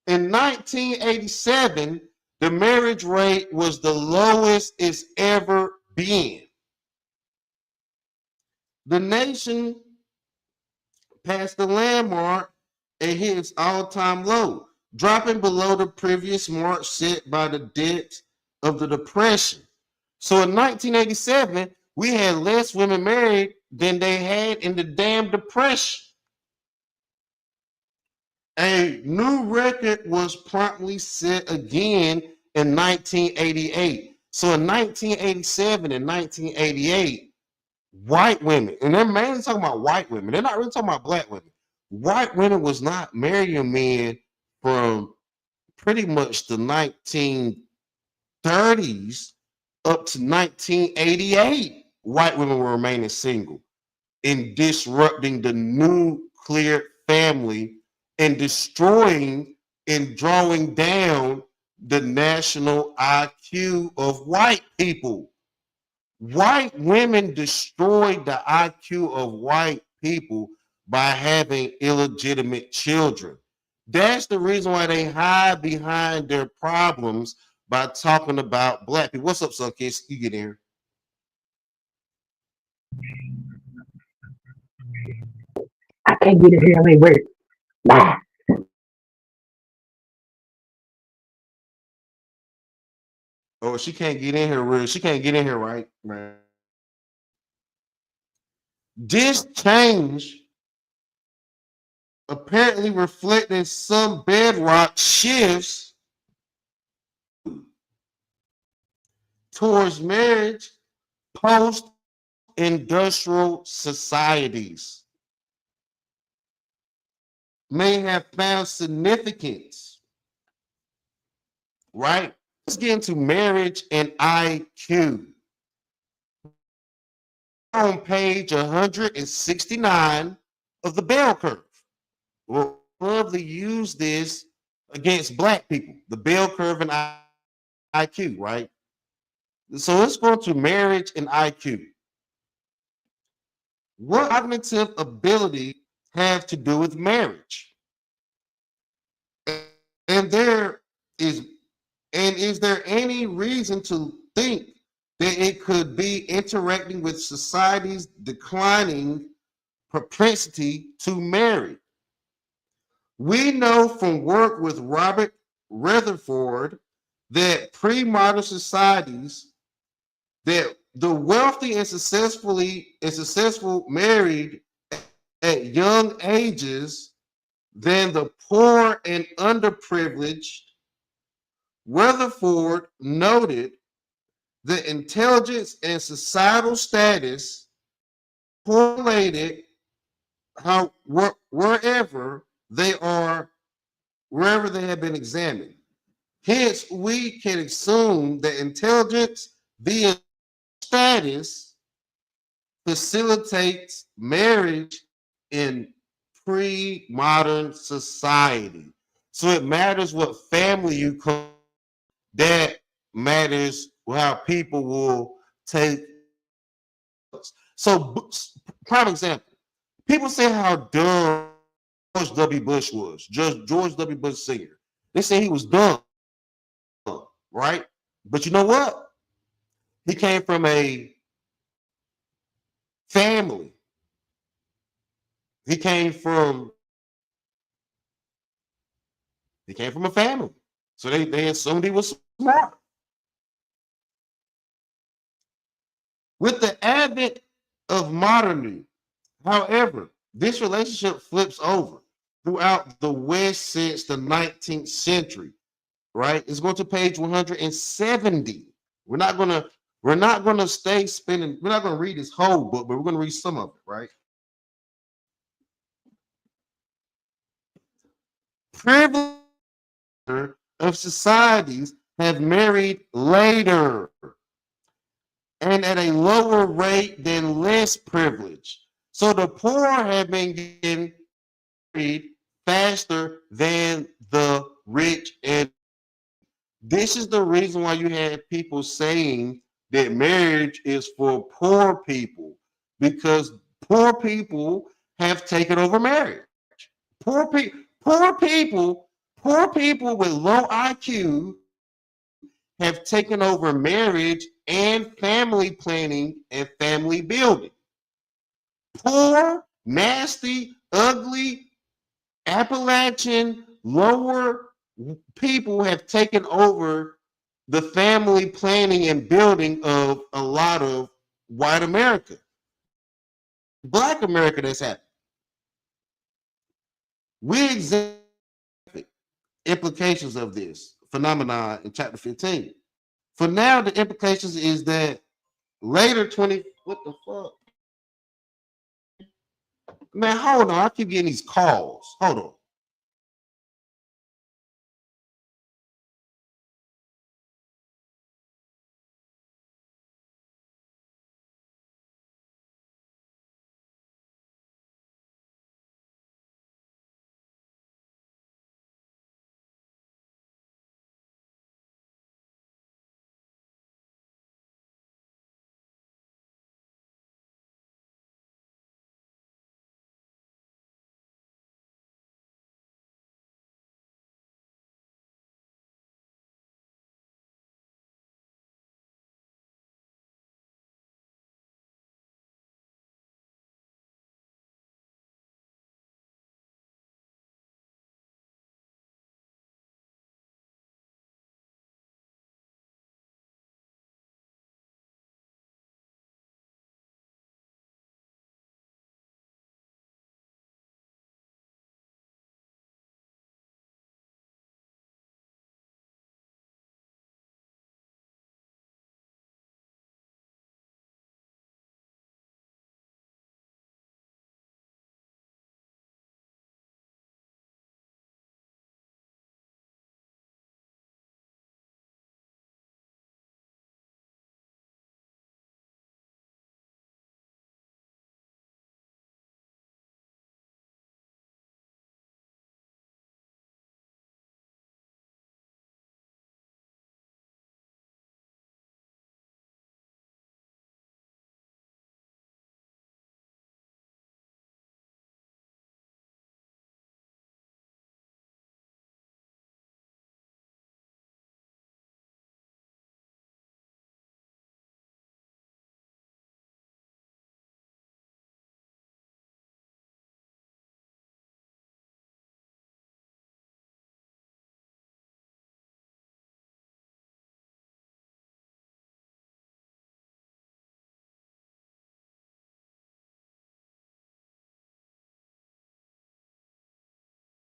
In 1987, the marriage rate was the lowest it's ever been. The nation passed the landmark and hit its all-time low, dropping below the previous mark set by the depths of the Depression. So in 1987, we had less women married than they had in the damn Depression. A new record was promptly set again in 1988. So in 1987 and 1988, white women, and they're mainly talking about white women, they're not really talking about black women. White women was not marrying men from pretty much the 1930s up to 1988. White women were remaining single and disrupting the nuclear family and destroying and drawing down the national IQ of white people. White women destroyed the IQ of white people by having illegitimate children. That's the reason why they hide behind their problems by talking about black people. What's up, son? Kids? You get in here. I can't get in here. I'm at work. Nah. Oh, she can't get in here. She can't get in here, right? Man. This change apparently reflecting some bedrock shifts towards marriage post-industrial societies may have found significance, right? Let's get into marriage and IQ. On page 169 of the bell curve. We'll probably use this against black people, the bell curve and IQ, right? So let's go to marriage and IQ. What cognitive ability have to do with marriage? And is there any reason to think that it could be interacting with society's declining propensity to marry? We know from work with Robert Rutherford that pre-modern societies, that the wealthy and successful married at young ages than the poor and underprivileged. Rutherford noted the intelligence and societal status correlated wherever they have been examined. Hence, we can assume that intelligence via status facilitates marriage in pre-modern society. So it matters what family you come. That matters how people will take. So, prime example, people say how dumb W. Bush was. George W. Bush Sr. They say he was dumb, right? But you know what? He came from a family. He came from a family. So they assumed he was smart. With the advent of modernity, however, this relationship flips over throughout the West since the 19th century, right? It's going to page 170. We're not gonna stay spinning, we're not gonna read this whole book, but we're gonna read some of it, right? Privilege of societies have married later and at a lower rate than less privileged. So the poor have been getting married faster than the rich. And this is the reason why you had people saying that marriage is for poor people, because poor people have taken over marriage. Poor people, poor people with low IQ have taken over marriage and family planning and family building. Poor, nasty, ugly, Appalachian, lower people have taken over the family planning and building of a lot of white America. Black America, that's happened. We examine implications of this phenomenon in chapter 15. For now, the implications is that later 20, what the fuck? Man, hold on. I keep getting these calls. Hold on.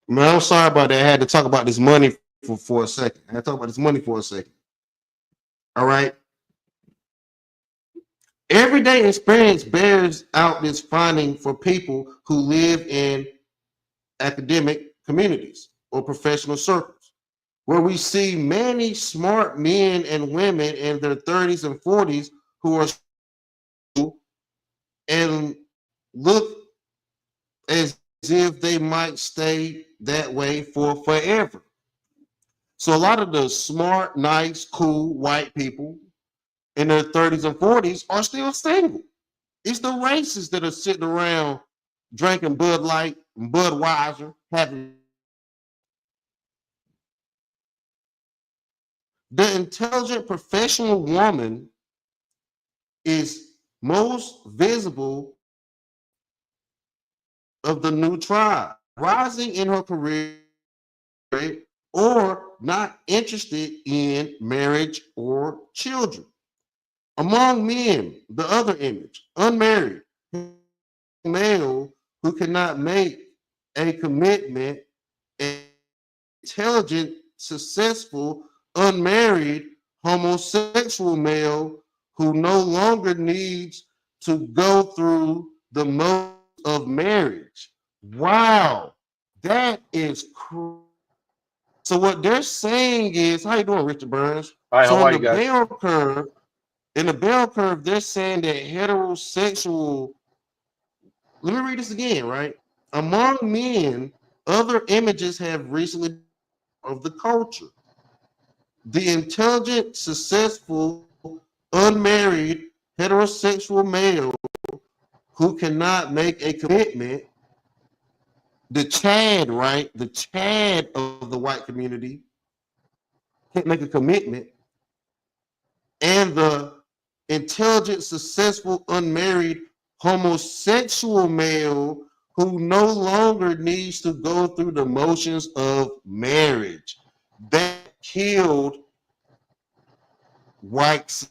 Man, I'm sorry about that. I had to talk about this money for a second. I had to talk about this money for a second. All right. Everyday experience bears out this finding for people who live in academic communities or professional circles, where we see many smart men and women in their 30s and 40s who are and look as if they might stay that way for forever. So a lot of the smart, nice, cool white people in their 30s and 40s are still single. It's the racists that are sitting around drinking Bud Light Budweiser having the intelligent professional woman is most visible of the new tribe, rising in her career or not interested in marriage or children. Among men, the other image, unmarried male who cannot make a commitment, intelligent, successful, unmarried, homosexual male who no longer needs to go through the motions of marriage. Wow, that is crazy. So what they're saying is, how you doing, Richard Burns? Hi, So how in are the you guys? bell curve, they're saying that heterosexual. Let me read this again, right? Among men, other images have recently of the culture. The intelligent, successful, unmarried, heterosexual male who cannot make a commitment, the Chad, right? The Chad of the white community can't make a commitment, and the intelligent, successful, unmarried, homosexual male who no longer needs to go through the motions of marriage. That killed white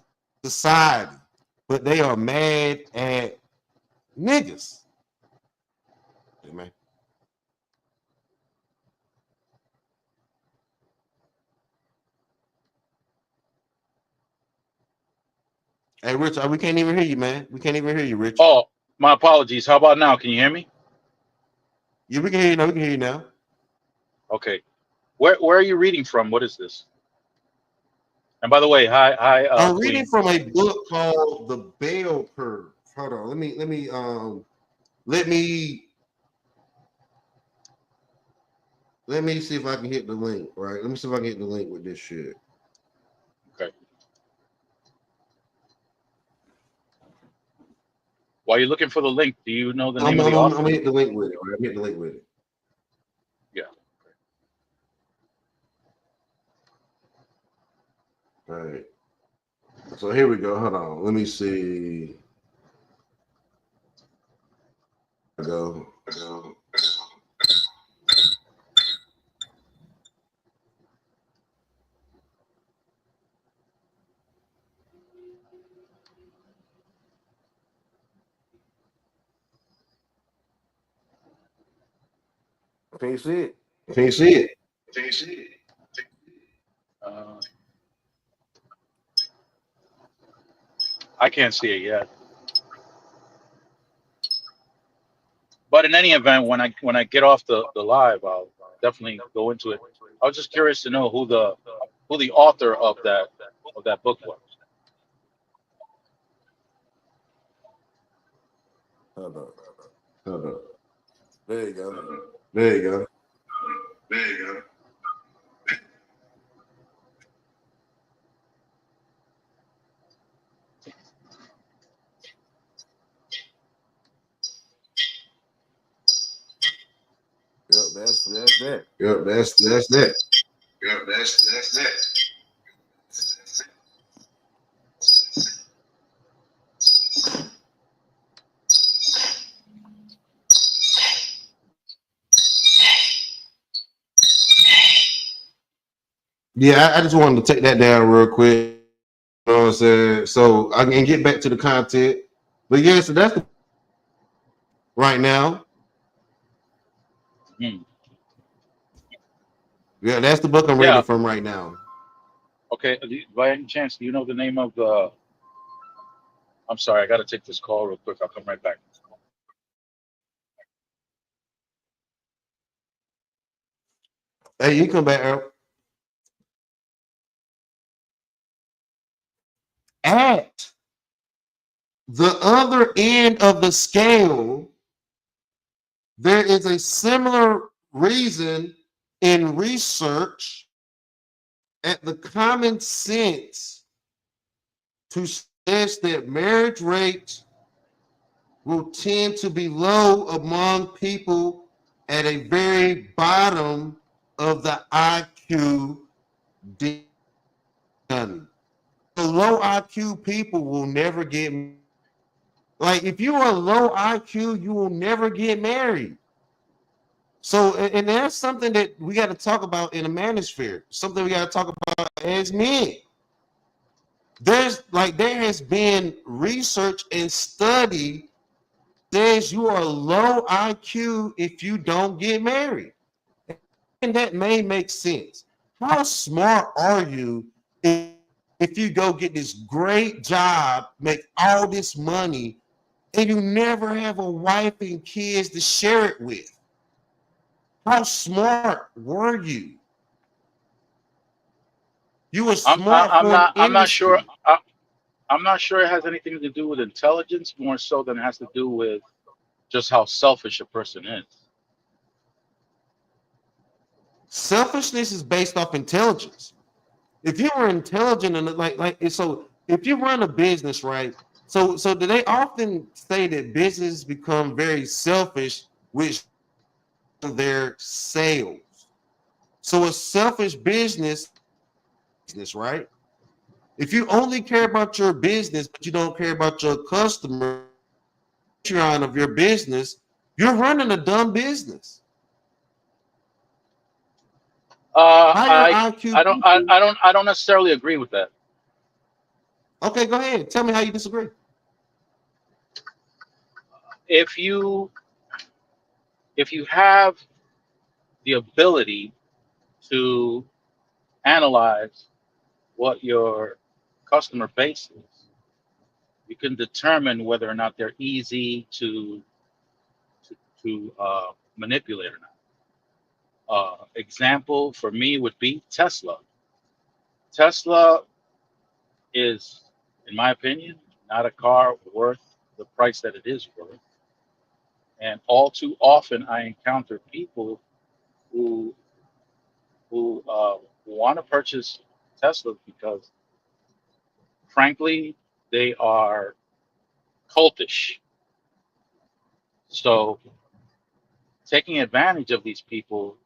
society, but they are mad at niggas. Man. Hey, Rich, we can't even hear you, man. We can't even hear you, Rich. Oh, my apologies. How about now? Can you hear me? Yeah, we can hear you now. We can hear you now. Okay. Where are you reading from? What is this? And by the way, hi, I'm reading Queen. from a book called The Bell Curve. Hold on. Let me see if I can hit the link, right? Let me see if I can hit the link with this shit. Okay. While you're looking for the link, do you know the name of the I'm author? gonna hit the link with it, right? I'm hitting the link with it. Yeah. All right. So here we go. Hold on. Let me see. Go. Can you see it? Can you see it? Can you see it? I can't see it yet. But in any event, when I get off the live, I'll definitely go into it. I was just curious to know who the author of that book was. Hold up. Hold up. There you go. There you go. There you go. Yep, that's that. Yep, that's that. Yeah, that's that. Yeah, I just wanted to take that down real quick. You know what I'm saying? So I can get back to the content. But yeah, so that's right now. Hmm. Yeah, that's the book I'm Yeah. reading from right now. Okay. By any chance, do you know the name of the? I'm sorry, I got to take this call real quick. I'll come right back. Hey, you come back, Earl. At the other end of the scale, there is a similar reason in research at the common sense to suggest that marriage rates will tend to be low among people at a very bottom of the IQ. The low IQ people will never get, like, if you are low IQ, you will never get married. So, and that's something that we got to talk about in the manosphere, something we got to talk about as men. There has been research and study says you are low IQ if you don't get married. And that may make sense. How smart are you if you go get this great job, make all this money, and you never have a wife and kids to share it with? How smart were you? You were smart for an I'm not sure. industry. I'm not sure it has anything to do with intelligence more so than it has to do with just how selfish a person is. Selfishness is based off intelligence. If you were intelligent and so if you run a business, right? So do they often say that business become very selfish, which their sales. So a selfish business, right? If you only care about your business, but you don't care about your customer, of your business, you're running a dumb business. Higher IQ people. I don't necessarily agree with that. Okay, go ahead. Tell me how you disagree. If you have the ability to analyze what your customer base is, you can determine whether or not they're easy to manipulate or not. Example for me would be Tesla. Tesla is, in my opinion, not a car worth the price that it is worth. And all too often, I encounter people who want to purchase Teslas because, frankly, they are cultish. So, taking advantage of these people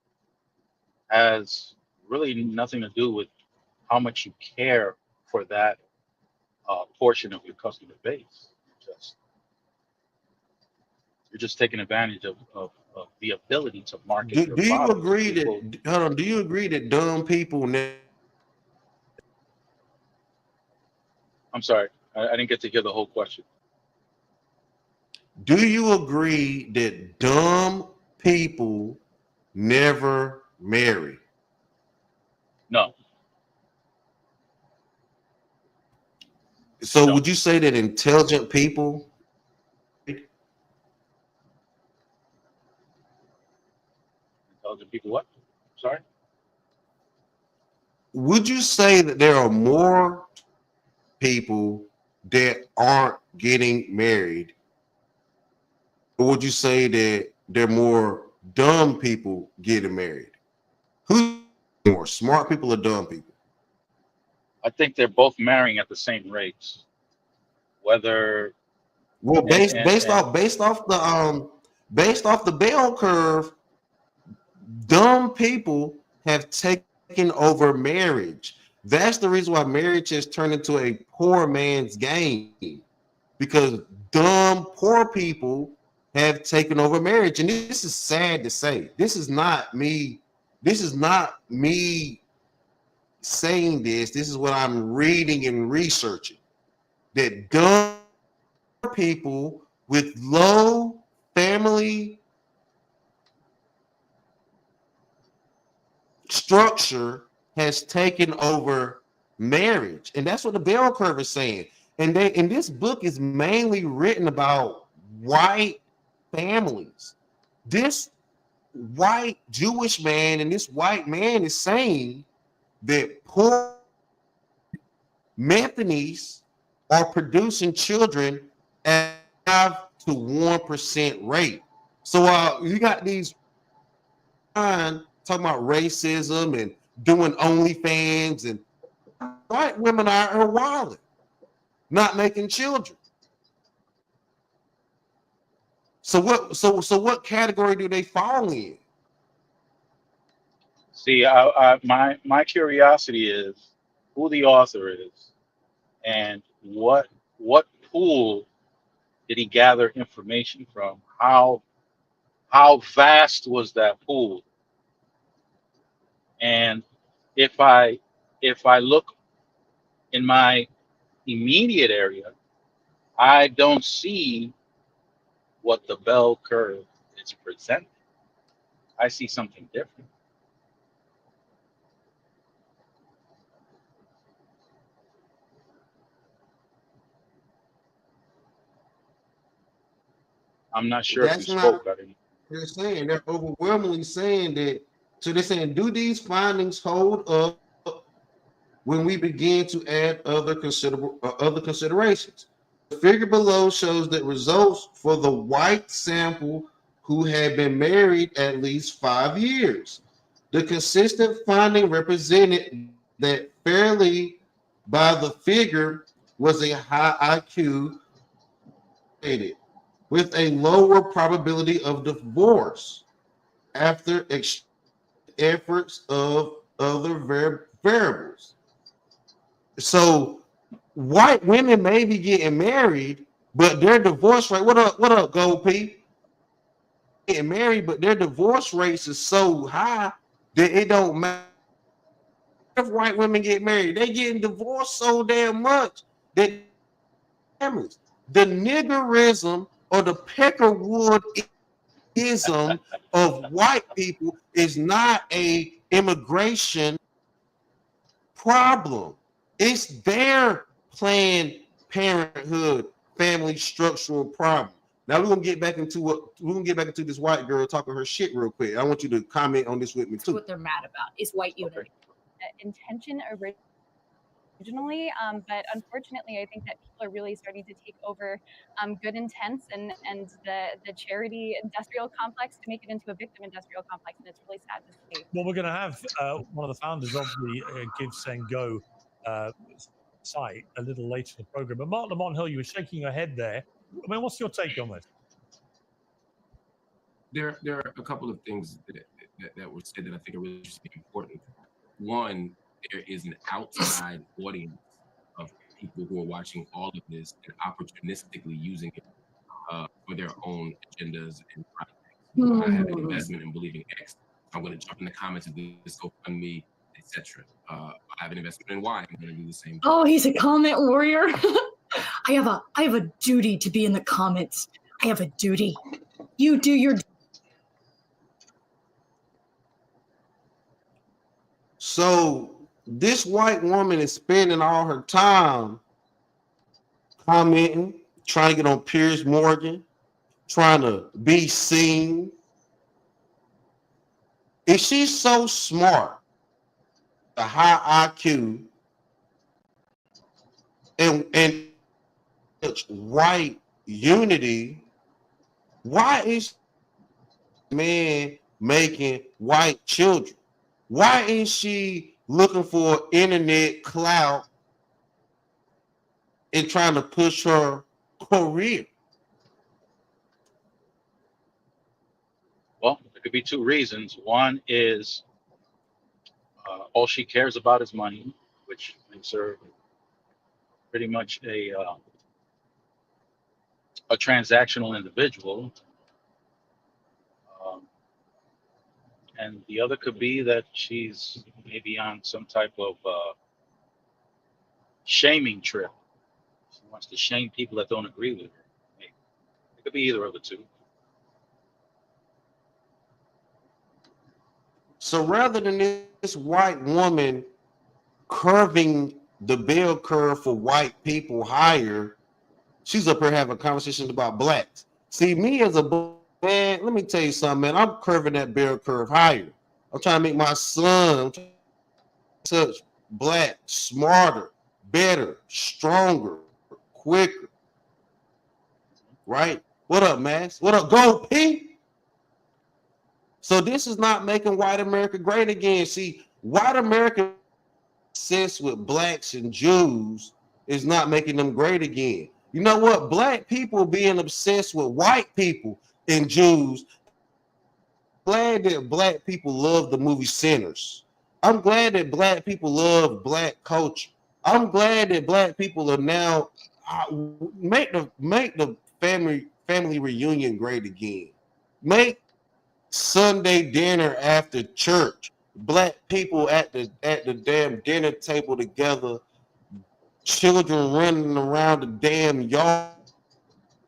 has really nothing to do with how much you care for that portion of your customer base. You're just taking advantage of the ability to market your Do you product. agree People, that hold on? Do you agree that dumb people? I'm sorry, I didn't get to hear the whole question. Do you agree that dumb people never marry? No. So would you say that intelligent people? Intelligent people what? Sorry? Would you say that there are more people that aren't getting married? Or would you say that there are more dumb people getting married? Who's more, smart people or dumb people? I think they're both marrying at the same rates. Whether Well, based and based off the bell curve, dumb people have taken over marriage. That's the reason why marriage has turned into a poor man's game, because dumb poor people have taken over marriage. And this is sad to say. This is not me saying this. This is what I'm reading and researching. That dumb people with low family structure has taken over marriage, and that's what the bell curve is saying. And this book is mainly written about white families. This white Jewish man and this white man is saying that poor Methanies are producing children at 5 to 1% rate. So you got these talking about racism and doing OnlyFans, and white women are wilding, not making children. So what category do they fall in? See, my curiosity is who the author is and what pool did he gather information from? How vast was that pool? And if I look in my immediate area, I don't see what the bell curve is presenting. I see something different. I'm not sure if you That's not spoke. I didn't. they're saying. They're overwhelmingly saying that. So they're saying, do these findings hold up when we begin to add other considerations? The figure below shows that results for the white sample who had been married at least 5 years. The consistent finding represented that fairly by the figure was a high IQ with a lower probability of divorce after efforts of other variables. So white women may be getting married, but their divorce rate, what up, Gold P? Getting married, but their divorce rates is so high that it don't matter if white women get married. They getting divorced so damn much that families. The niggerism or the peckerwoodism of white people is not a immigration problem. It's their Planned Parenthood family structural problem. Now we're gonna get back into this white girl talking her shit real quick. I want you to comment on this with me too. What they're mad about is white unity. Intention originally, but unfortunately, I think that people are really starting to take over good intents and the charity industrial complex to make it into a victim industrial complex, and it's really sad to see. Well, we're going to have one of the founders of the Give, Send, Go site a little later in the program. But Mark Lamont Hill, you were shaking your head there. I mean, what's your take on this? There are a couple of things that were said that I think are really important. One, there is an outside audience of people who are watching all of this and opportunistically using it for their own agendas and projects. I have an investment in believing X. I'm going to jump in the comments and do this GoFundMe, etc. I have an investment in Y. I'm going to do the same thing. Oh, he's a comment warrior. I have a duty to be in the comments. I have a duty. You do your. So this white woman is spending all her time commenting, trying to get on Piers Morgan, trying to be seen. If she's so smart, a high IQ, and white unity, why is man making white children? Why is she looking for internet clout and trying to push her career? Well, there could be two reasons. One is all she cares about is money, which makes her pretty much a transactional individual. And the other could be that she's maybe on some type of shaming trip. She wants to shame people that don't agree with her. Maybe. It could be either of the two. So rather than this white woman curving the bell curve for white people higher, she's up here having conversations about blacks. See, me as a man, let me tell you something, man. I'm curving that bell curve higher. I'm trying to make my son touch black, smarter, better, stronger, quicker. Right? What up, Max? What up, Gold P? So this is not making white America great again. See, white America obsessed with blacks and Jews is not making them great again. You know what? Black people being obsessed with white people and Jews. Glad that black people love the movie Sinners. I'm glad that black people love black culture. I'm glad that black people are now make the family reunion great again. Make Sunday dinner after church. Black people at the damn dinner table together. Children running around the damn yard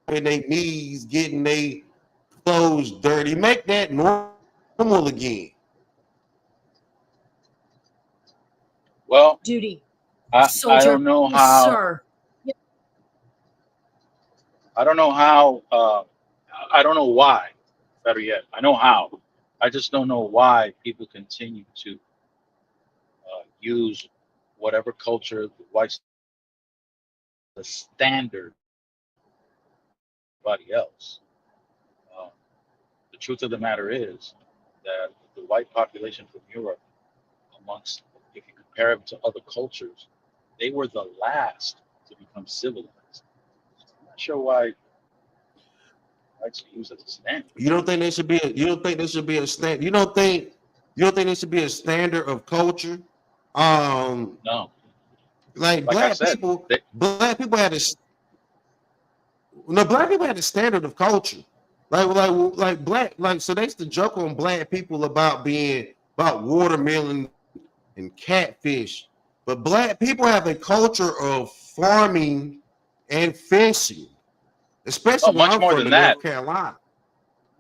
on their knees, getting their clothes dirty. Make that normal again. Well, Duty. I Soldier. don't know Yes, how. sir. I don't know how. I don't know why. Better yet, I know how. I just don't know why people continue to use whatever culture the whites the standard of everybody else. Um, the truth of the matter is that the white population from Europe, amongst if you compare them to other cultures, they were the last to become civilized. I'm not sure why whites are used as a standard. You don't think there should be you don't think there should be a stand you don't think there should be a standard of culture? No, Like like I said, black people had a no black people had a standard of culture. Like black so they used to joke on black people about being about watermelon and catfish. But black people have a culture of farming and fishing, oh, especially where much I'm more from than in that. North Carolina.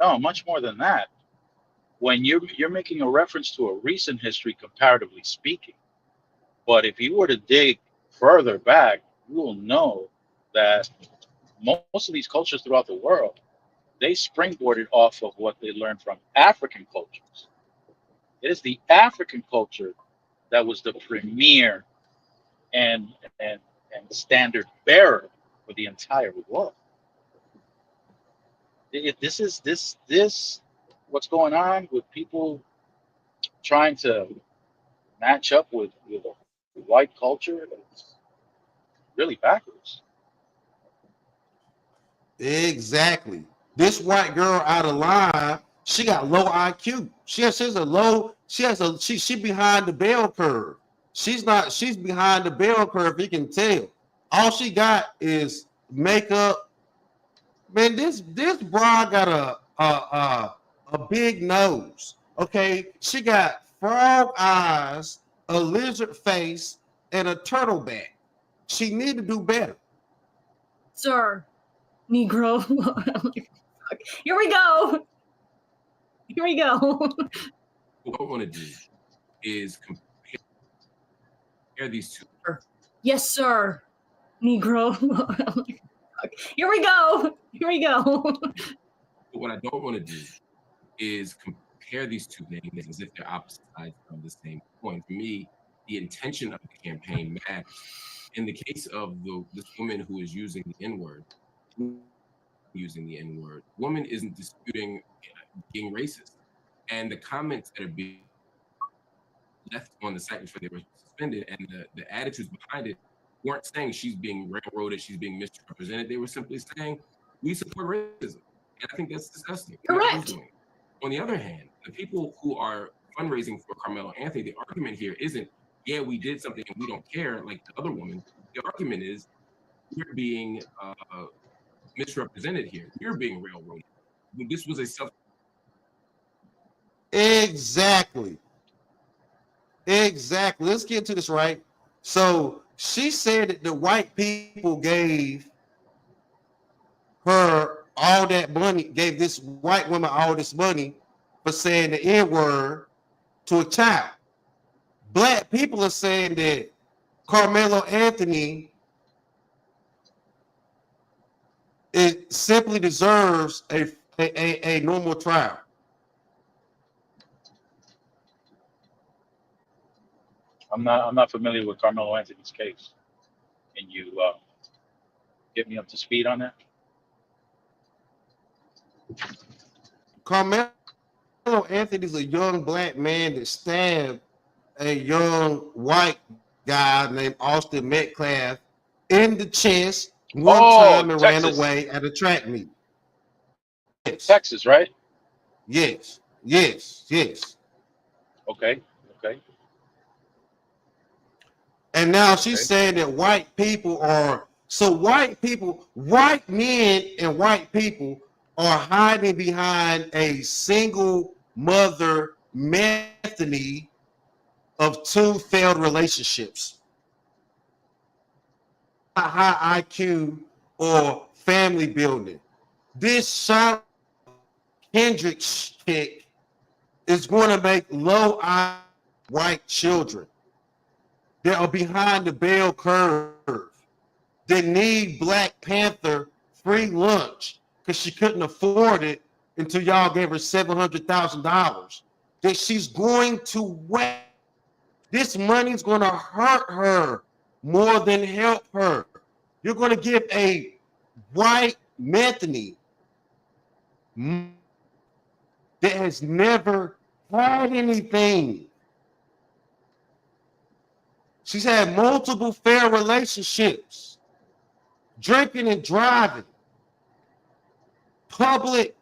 No, much more than that. When you're making a reference to a recent history, comparatively speaking, but if you were to dig further back, you will know that most of these cultures throughout the world, they springboarded off of what they learned from African cultures. It is the African culture that was the premier and and and standard bearer for the entire world. This is this what's going on with people trying to match up with white culture. It's really backwards. Exactly. This white girl out of line, she got low IQ. She behind the bell curve. She's behind the bell curve, you can tell. All she got is makeup. Man, this bra got a big nose. Okay, she got frog eyes, a lizard face, and a turtle back. She need to do better. Sir. Negro. Here we go. Here we go. What I want to do is compare these two. Yes, sir. Negro. Here we go. Here we go. But what I don't want to do is compare these two names as if they're opposite sides of the same coin. For me, the intention of the campaign matters. In the case of this woman who is using the N-word, woman isn't disputing being racist. And the comments that are being left on the site before they were suspended and the attitudes behind it weren't saying she's being railroaded, she's being misrepresented. They were simply saying, we support racism. And I think that's disgusting. Correct. On the other hand, the people who are fundraising for Carmelo Anthony, the argument here isn't, yeah, we did something and we don't care like the other woman. The argument is we're being misrepresented here. We're being railroaded. This was a self. Exactly. Let's get to this right. So she said that the white people gave her all that money, gave this white woman all this money for saying the N-word to a child. Black people are saying that Carmelo Anthony simply deserves a normal trial. I'm not familiar with Carmelo Anthony's case. Can you get me up to speed on that? Carmelo Anthony is a young black man that stabbed a young white guy named Austin Metcalf in the chest one time and Texas. ran away at a track meet. Texas, right? Yes, yes, yes. Okay, okay, And now she's okay. saying that white people are so white men and white people are hiding behind a single mother method of two failed relationships. High IQ or family building. This Charlotte Hendricks chick is going to make low IQ white children that are behind the bell curve that need Black Panther free lunch because she couldn't afford it until y'all gave her $700,000. That she's going to waste. This money's going to hurt her more than help her. You're going to give a white Methany that has never had anything. She's had multiple failed relationships, drinking and driving, public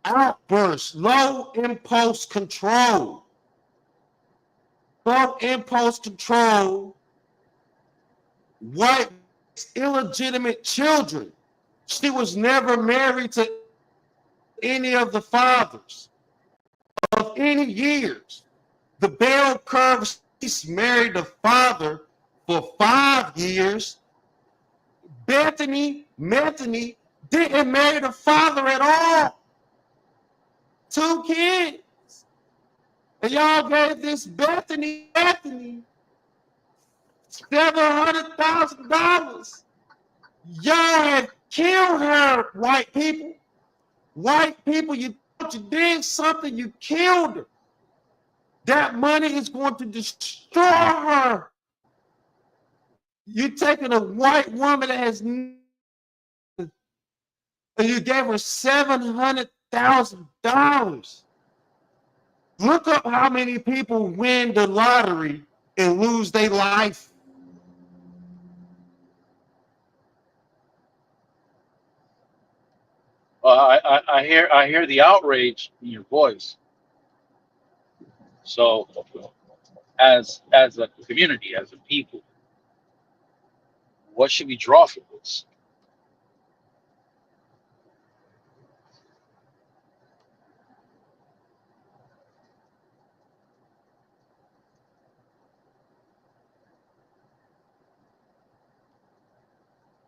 outbursts, low impulse control, white illegitimate children. She was never married to any of the fathers of any years. The bell curve, she's married the father for 5 years. Methany didn't marry the father at all. 2 kids. And y'all gave this Bethany $700,000. Y'all have killed her, white people. White people, you thought you did something, you killed her. That money is going to destroy her. You're taking a white woman that has, and you gave her $700,000. Look up how many people win the lottery and lose their life. I hear the outrage in your voice. So, as a community, as a people, what should we draw from this?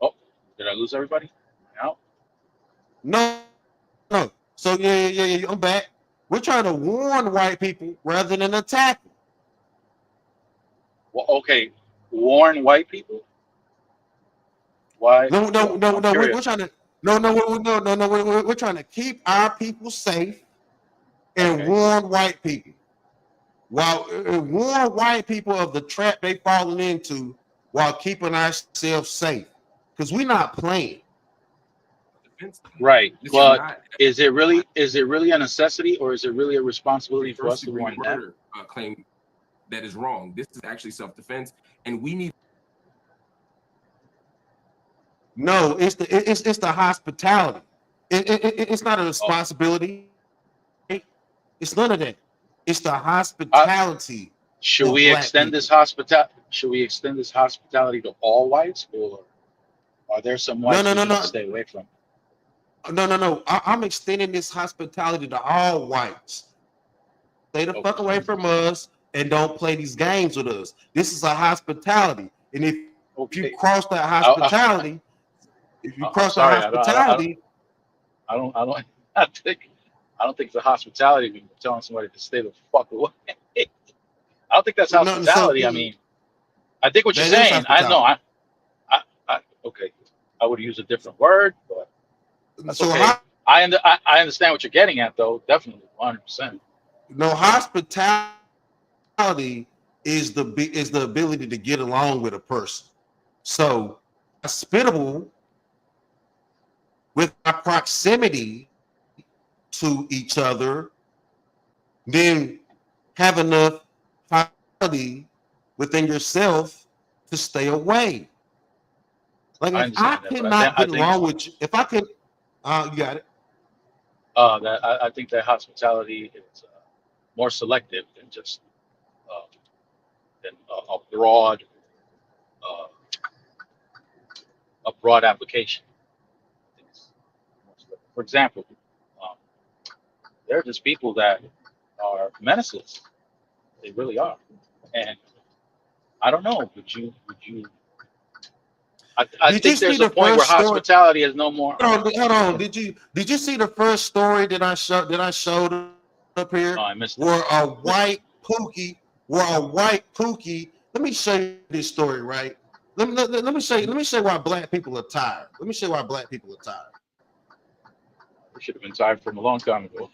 Oh, did I lose everybody? Out? No. So yeah, I'm back. We're trying to warn white people rather than attack them. Well, okay, warn white people. Why? No. I'm curious. We're trying to we're trying to keep our people safe and Okay. warn white people. While warn white people of the trap they fallen into while keeping ourselves safe. Because we're not playing. Right, This is but not is it really a necessity, or is it really a responsibility for us to first-degree warn them? murder claim that is wrong. This is actually self-defense, and we need. No, it's the hospitality. It's not a responsibility. It's none of that. It's the hospitality Should of we Black extend people. this hospitality? Should we extend this hospitality to all whites, or are there some whites we need to stay away from? No. I'm extending this hospitality to all whites. Stay the fuck away from us and don't play these games with us. This is a hospitality, and if you cross that hospitality, I don't think it's a hospitality when you're telling somebody to stay the fuck away. I don't think that's hospitality. I mean, I think what you're saying. I know. Okay. I would use a different word, but that's okay. I understand what you're getting at, though. Definitely, 100%. No, hospitality is the ability to get along with a person. So hospitable with our proximity to each other, then have enough hospitality within yourself to stay away. Like if I could not get along with you, if I could, you got it. That I think that hospitality is more selective than just uh, than uh, a broad application. I think it's more selective. For example, um, there are just people that are menaces. They really are, and I don't know. Would you? I Did you think see there's a the point where first story? hospitality is no more. Hold on. Did you see the first story that I showed up Oh, here? I missed that. Where a white pookie. Let me show you this story, right? Let me show you why black people are tired. Let me show you why black people are tired. We should have been tired from a long time ago.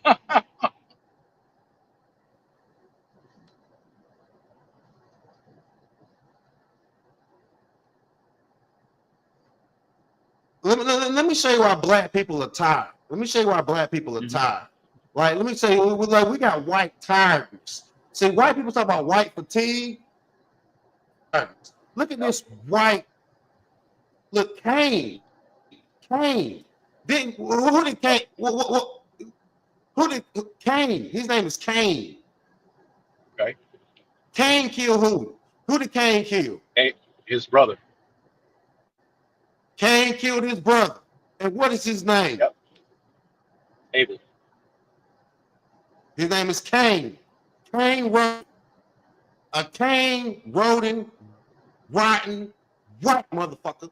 Let me show you why black people are tired. Let me show you why black people are tired. Like, let me say, we got white tiredness. See, white people talk about white fatigue. Look at this white. Look, Kane. Who did Kane? Who did Kane? His name is Kane. Okay. Kane killed who? Who did Kane kill? Hey, his brother. Kane killed his brother. And what is his name? Yep. Abel. His name is Kane. Kane wrote a Kane rodent, rotten, white motherfucker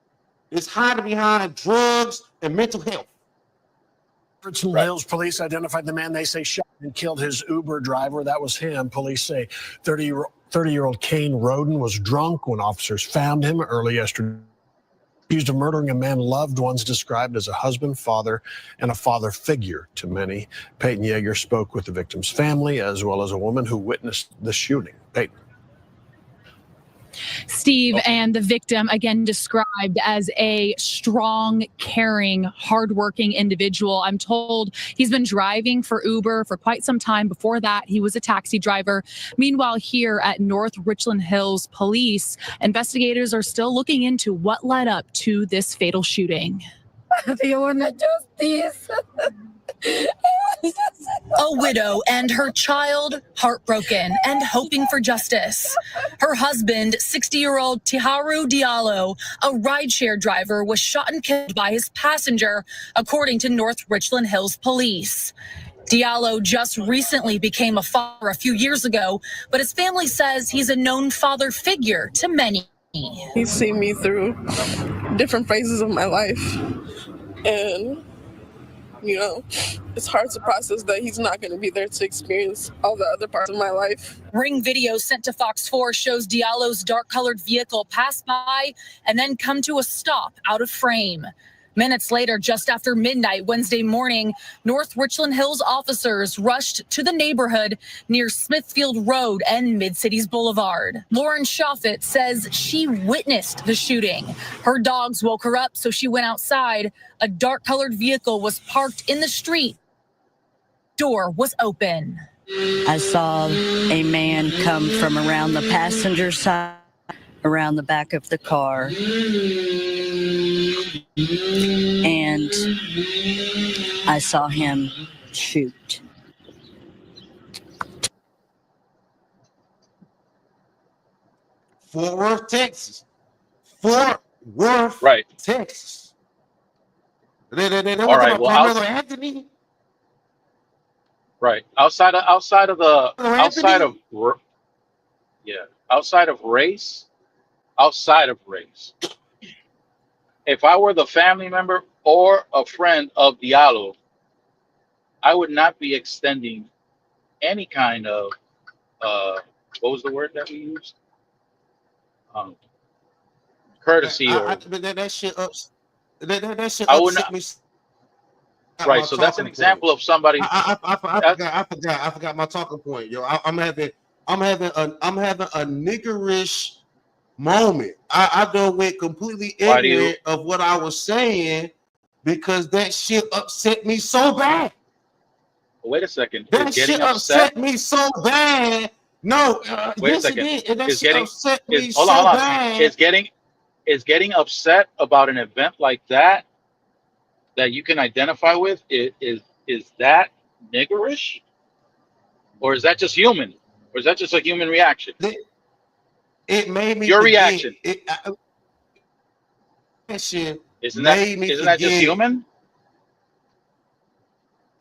is hiding behind drugs and mental health. Richmond Hills police identified the man they say shot and killed his Uber driver. That was him. Police say 30-year-old Kane Roden was drunk when officers found him early yesterday. Accused of murdering a man loved ones described as a husband, father, and a father figure to many. Peyton Yeager spoke with the victim's family as well as a woman who witnessed the shooting. Peyton. Steve and the victim, again described as a strong, caring, hardworking individual. I'm told he's been driving for Uber for quite some time. Before that, he was a taxi driver. Meanwhile, here at North Richland Hills Police, investigators are still looking into what led up to this fatal shooting. You want justice? A widow and her child heartbroken and hoping for justice. Her husband, 60-year-old Tiharu Diallo, a rideshare driver, was shot and killed by his passenger, according to North Richland Hills Police. Diallo just recently became a father a few years ago, but his family says he's a known father figure to many. He's seen me through different phases of my life, and it's hard to process that he's not going to be there to experience all the other parts of my life. Ring video sent to Fox 4 shows Diallo's dark-colored vehicle pass by and then come to a stop out of frame. Minutes later, just after midnight Wednesday morning, North Richland Hills officers rushed to the neighborhood near Smithfield Road and Mid-Cities Boulevard. Lauren Shoffett says she witnessed the shooting. Her dogs woke her up, so she went outside. A dark-colored vehicle was parked in the street. Door was open. I saw a man come from around the passenger side, around the back of the car, and I saw him shoot. Fort Worth, Texas. Fort Worth, Texas. All right. Well, Anthony. Right. Outside of race. If I were the family member or a friend of Diallo, I would not be extending any kind of what was the word that we used? Courtesy or that shit ups. That shit I would upset not. me. Right. So that's an example of somebody. I forgot my talking point, yo. I'm having a niggerish moment. I done went completely ignorant of what I was saying because that shit upset me so bad. Wait a second. That shit upset me so bad. No, Wait a second. That shit upset me so bad. Is getting upset about an event like that you can identify with is is that niggerish, or is that just human, or is that just a human reaction? It made me Your forget. reaction Reaction isn't that made me isn't that just forget. human?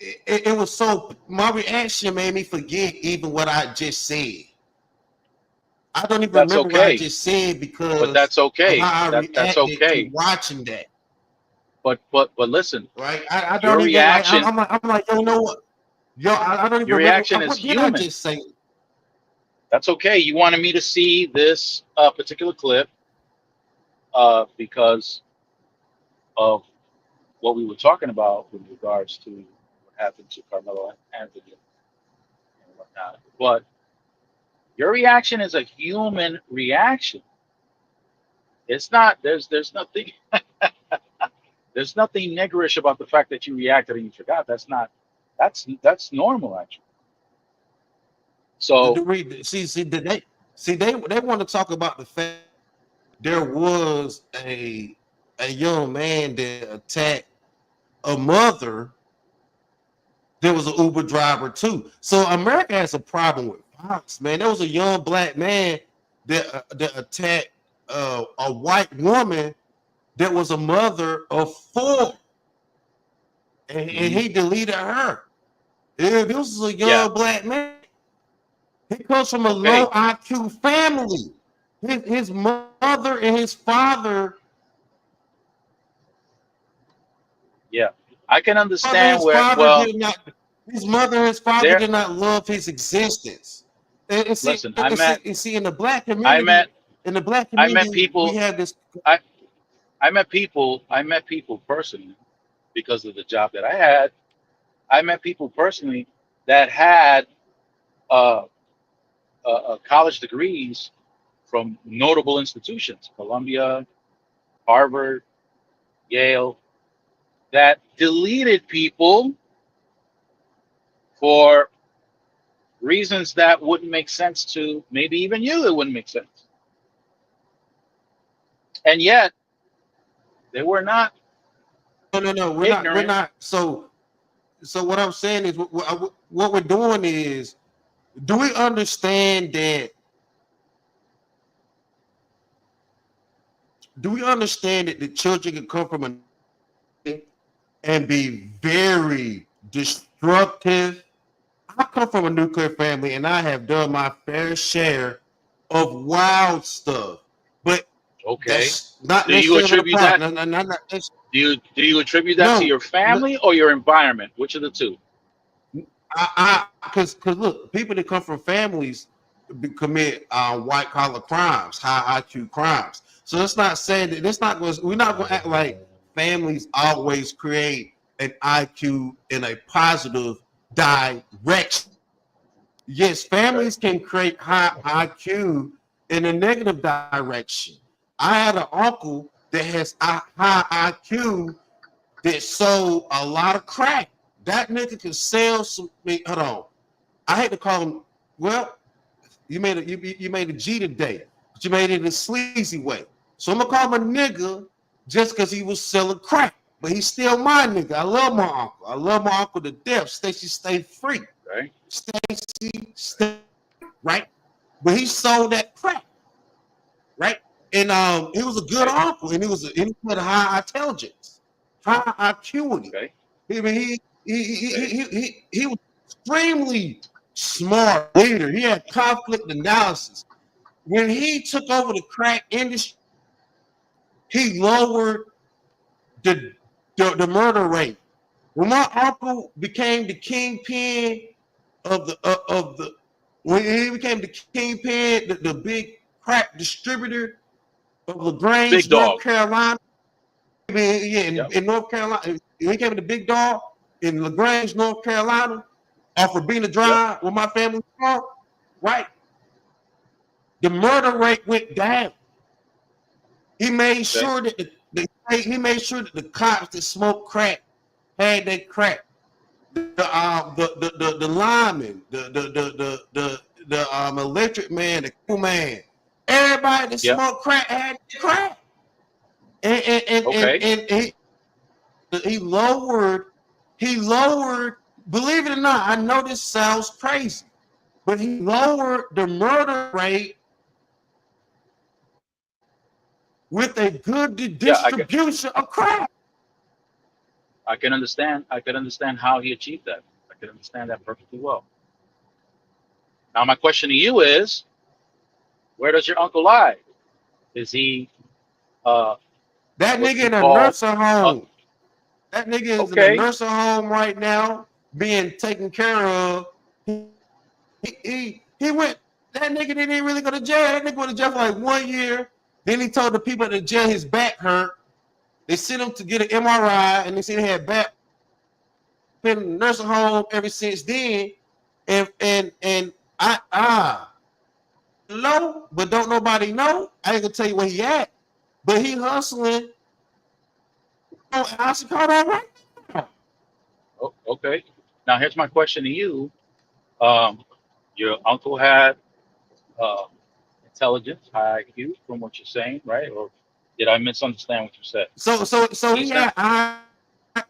It was so. My reaction made me forget even what I just said. I don't even That's remember what I okay, just said but because that's of okay. how I That's reacted to okay. watching that. But listen, Right? I your don't even like. reaction I'm like, you know what? Yo, I don't even your remember. reaction is What did I human. just say? That's okay. You wanted me to see this particular clip because of what we were talking about with regards to what happened to Carmelo Anthony and whatnot. But your reaction is a human reaction. It's not. There's nothing. There's nothing niggerish about the fact that you reacted and you forgot. That's not. That's normal actually. So They want to talk about the fact there was a young man that attacked a mother. There was an Uber driver too. So America has a problem with violence, man. There was a young black man that attacked a white woman that was a mother of 4, and he deleted her. Yeah, this is a yeah. young black man. He comes from a Okay. low IQ family. His mother and his father. Yeah. I can Mother and understand his where. father Well, did not. His mother and his father there. did not love his existence. And see, Listen, in the black I met community, we people. have this. I I met people. I met people personally because of the job that I had. I met people personally that had uh, college degrees from notable institutions, Columbia, Harvard, Yale, that deleted people for reasons that wouldn't make sense to maybe even you. It wouldn't make sense, and yet they were not No. We're not. We're ignorant. not. So what I'm saying is, what we're doing is, do we understand that? Do we understand that the children can come from and be very destructive? I come from a nuclear family, and I have done my fair share of wild stuff, but Okay. that's not Do you necessarily the attribute that? problem. Do you attribute that to No, your family or your environment? Which of the two? because look, people that come from families commit white collar crimes, high IQ crimes. So it's not saying that it's not going. We're not going to act like families always create an IQ in a positive direction. Yes, Okay. families can create high IQ in a negative direction. I had an uncle that has a high IQ that sold a lot of crack. That nigga can sell some. Hold on, I hate to call him. Well, you made a G today, but you made it in a sleazy way. So I'm gonna call him a nigga just because he was selling crack. But he's still my nigga. I love my uncle. I love my uncle to death. Stacy, stay free. Right. Stacy, stay right. But he sold that crack, right? And he was a good Okay. uncle, and he had a high intelligence, high IQ. Okay. I mean, Okay. he was extremely smart leader. He had conflict analysis. When he took over the crack industry, he lowered the murder rate. When my uncle became the kingpin of the when he became the kingpin, the big crack distributor of Big LaGrange, North dog. Carolina. I mean, yeah, Yep. in North Carolina, when he came to the big dog in LaGrange, North Carolina, off of Bena Yep. Drive, where my family from, right? The murder rate went down. He made Okay. sure that he made sure that the cops that smoked crack had their crack. The lineman, the electric man, the cool man, everybody that Yep. smoked crack had crack, and Okay. he lowered he lowered, believe it or not, I know this sounds crazy, but he lowered the murder rate with a good distribution of crap. I can understand how he achieved that. I can understand that perfectly well. Now my question to you is, where does your uncle lie? Is he that what nigga you in a call nursing home? That nigga is in a okay? nursing home right now, being taken care of. He went. That nigga didn't even really go to jail. That nigga went to jail for like 1 year. Then he told the people at the jail his back hurt. They sent him to get an MRI, and they said he had back. Been in the nursing home ever since then, and I know, but don't nobody know. I ain't gonna tell you where he at, but he hustling. I should call that right now. Oh, okay. Now here's my question to you. Your uncle had intelligence, high IQ, from what you're saying, right? Or did I misunderstand what you said? So he had high,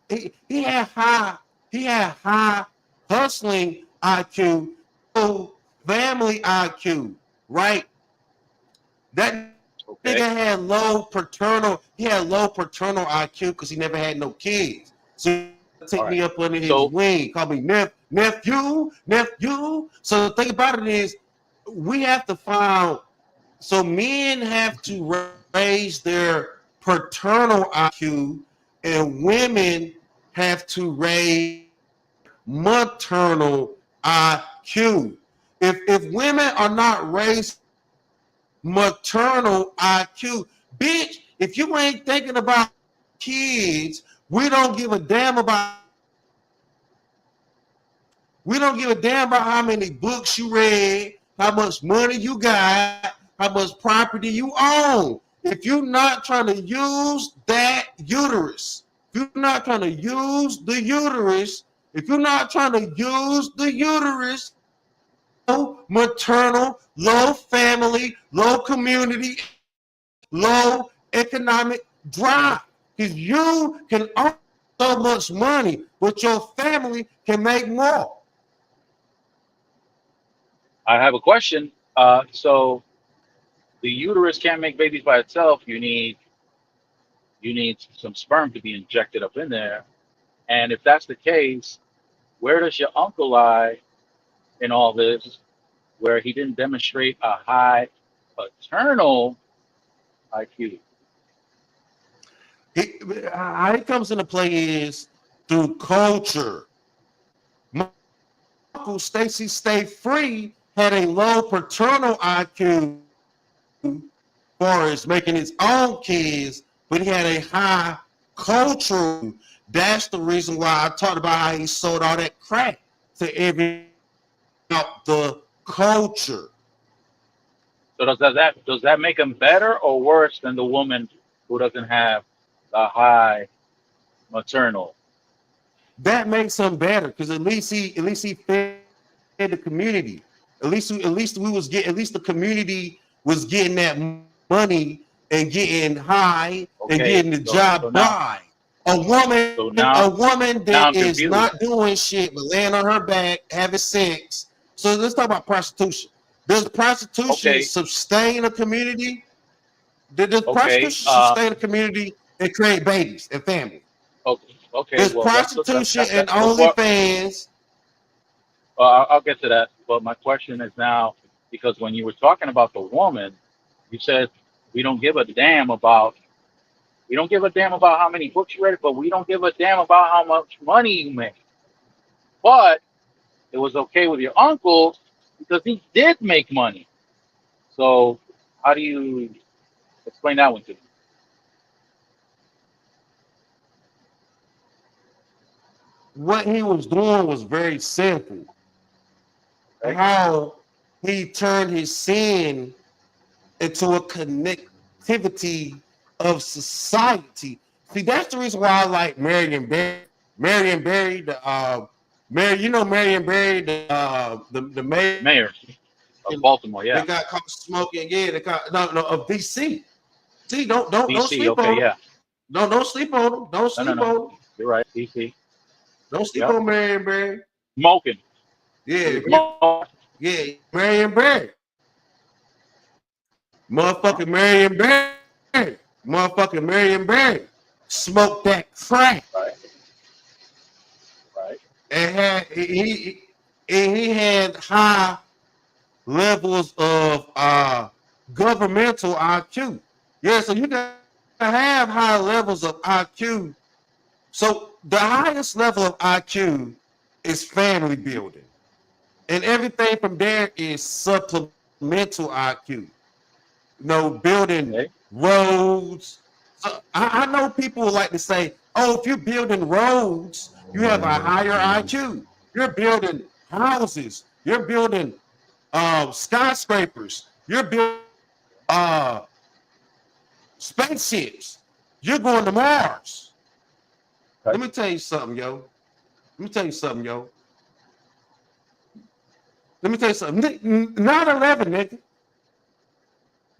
he had high hustling IQ, family IQ, right? That nigga had low paternal. He had low paternal IQ because he never had no kids. So take me up under his wing, call me nephew. So the thing about it is, we have to find. So men have to raise their paternal IQ, and women have to raise maternal IQ. If women are not raised maternal IQ, bitch, if you ain't thinking about kids, we don't give a damn about. We don't give a damn about how many books you read, how much money you got, how much property you own. If you're not trying to use that uterus, if you're not trying to use the uterus, low maternal, low family, low community, low economic drive. Because you can earn so much money, but your family can make more. I have a question. So the uterus can't make babies by itself. You need some sperm to be injected up in there. And if that's the case, where does your uncle lie in all this, where he didn't demonstrate a high paternal IQ? How it comes into play is through culture. My uncle Stacy Stay Free had a low paternal IQ far as making his own kids, but he had a high cultural. That's the reason why I talked about how he sold all that crack to every out the culture. So does that make him better or worse than the woman who doesn't have the high maternal? That makes him better because at least he fed the community. At least the community was getting that money and getting high and getting the job done. A woman that I'm is confused. not doing shit but laying on her back having sex. So let's talk about prostitution. Does prostitution sustain a community? Does prostitution sustain a community and create babies and families? Okay. There's Well, prostitution and OnlyFans. I'll get to that. But my question is now, because when you were talking about the woman, you said we don't give a damn about how many books you read, but we don't give a damn about how much money you make. But it was okay with your uncle because he did make money. So how do you explain that one to me? What he was doing was very simple. How he turned his sin into a connectivity of society. See, that's the reason why I like Marion Barry. Marion Barry, Marion Barry, the mayor of Baltimore, yeah. They got caught smoking. Yeah, they got no of DC. See, don't DC, sleep okay, on yeah. them. Don't sleep on them. Don't sleep on them. You're right, DC. Don't sleep Yep. on Marion Barry. Smoking. Yeah, Smoking. yeah, Marion Barry. Motherfucking Marion Barry. Motherfucking Marion Barry. Smoked that crack. Right. Right. And he had high levels of governmental IQ. Yeah, so you gotta have high levels of IQ. So the highest level of IQ is family building. And everything from there is supplemental IQ. You know, building roads. So I know people like to say, oh, if you're building roads, you have a higher IQ. You're building houses. You're building skyscrapers. You're building spaceships. You're going to Mars. Let me tell you something, yo. Let me tell you something, yo. Let me tell you something. 9/11, nigga.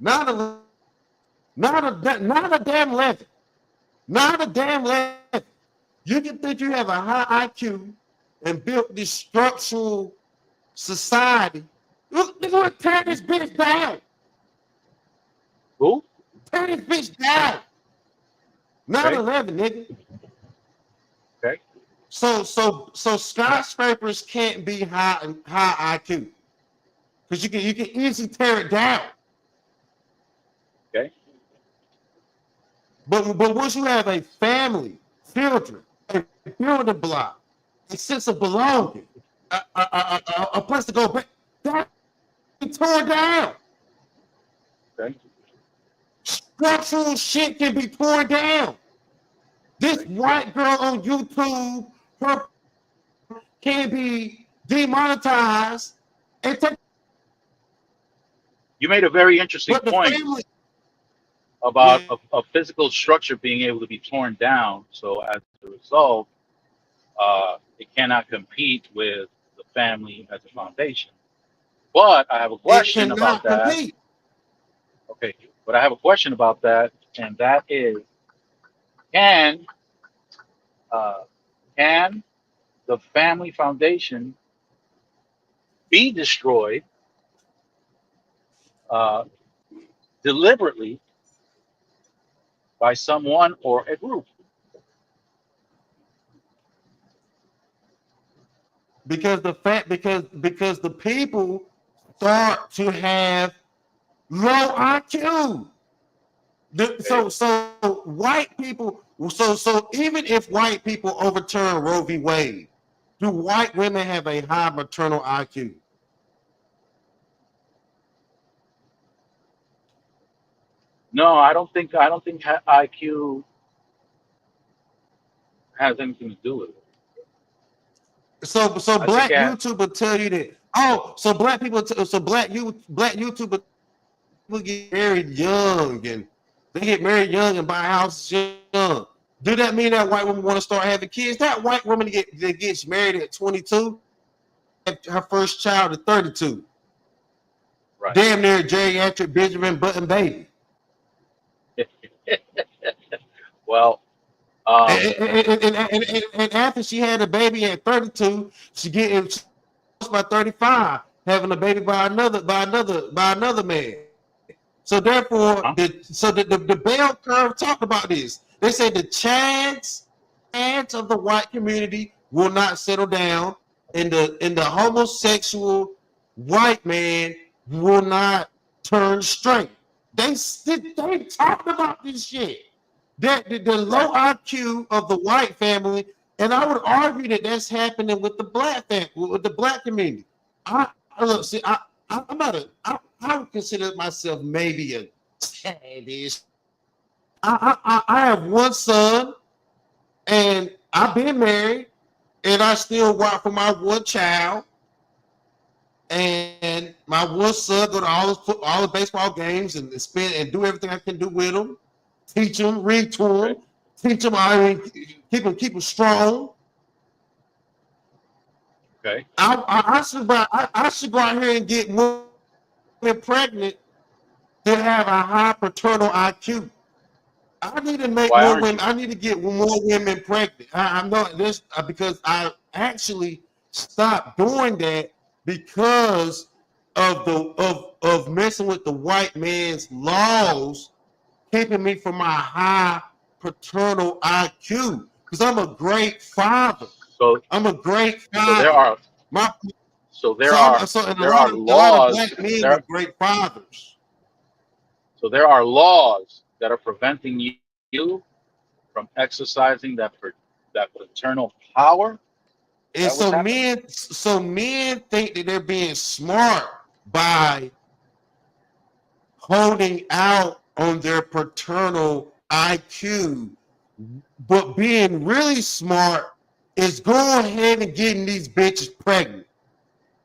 9/11. Not a damn 11. Not a damn 11. You can think you have a high IQ and built this structural society. Look, tear this bitch down. Who? Tear this bitch down. 9/11, nigga. Okay. So skyscrapers can't be high IQ. Because you can easily tear it down. Okay. But once you have a family, children, a building block, a sense of belonging, a place to go back, that can be torn down. Okay. Structural shit can be torn down. This white girl on YouTube, her can be demonetized and take. You made a very interesting point about a physical structure being able to be torn down. So as a result, it cannot compete with the family as a foundation. But I have a question about that. Compete. Okay, but I have a question about that, and that is, can the family foundation be destroyed deliberately by someone or a group? Because the people start to have low IQ. So white people, so even if white people overturn Roe v. Wade, do white women have a high maternal IQ? No, I don't think IQ has anything to do with it. So I black think YouTuber tell you that. Oh, so black YouTuber will get married young and they get married young and buy houses young. Do that mean that white woman want to start having kids? That white woman that gets married at 22, her first child at 32. Right. Damn near geriatric Benjamin Button baby. Well, and after she had a baby at 32, she getting by 35, having a baby by another man. So therefore, the bell curve talked about this. They say the chance of the white community will not settle down, and the homosexual white man will not turn straight. They talked about this shit. The low IQ of the white family, and I would argue that that's happening with the black family, with the black community. I would consider myself maybe a childish. I have one son, and I've been married, and I still work for my one child. And my one son go to all the baseball games and spend and do everything I can do with him. Teach them, read to them, teach them. Keep them strong. Okay. I should go out here and get women pregnant to have a high paternal IQ. I need to make Why more aren't women. you? I need to get more women pregnant. I'm not this because I actually stopped doing that because of of messing with the white man's laws, keeping me from my high paternal IQ. Because I'm a great father. So I'm a great so there father. are My so so there I'm are so and there are a lot of laws black men there are great fathers. so there are laws that are preventing you from exercising that paternal power. Is And that what's happening? so men think that they're being smart by holding out on their paternal IQ, but being really smart is going ahead and getting these bitches pregnant.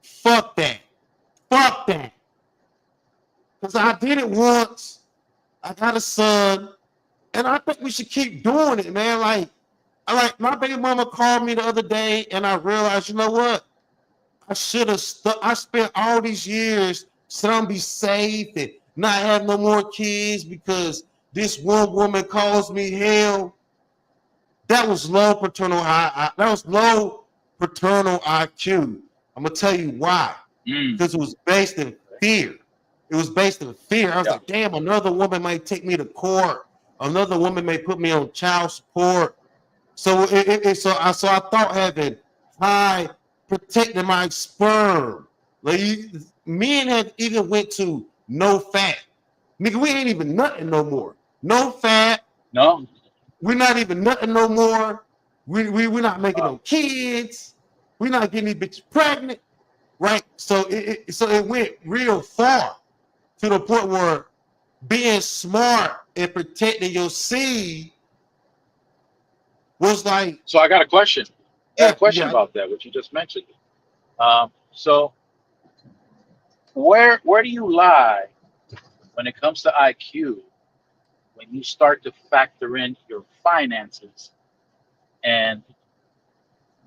Fuck that. Fuck that. Because I did it once. I got a son, and I think we should keep doing it, man. Like my baby mama called me the other day, and I realized, you know what? I should have I spent all these years trying to be safe and not have no more kids because this one woman calls me hell. That was low paternal that was low paternal IQ. I'm gonna tell you why. Because it was based in fear. It was based in fear. I was Yeah. like, damn, another woman might take me to court. Another woman may put me on child support. So so I thought having high protecting my sperm. Like men have even went to no fat. Nigga, we ain't even nothing no more. No fat. No. We're not even nothing no more. We're not making no kids. We're not getting these bitches pregnant. Right? So it went real far to the point where being smart and protecting your seed was like. So I got a question. I got a question Yeah. about that, what you just mentioned. So where do you lie when it comes to IQ when you start to factor in your finances and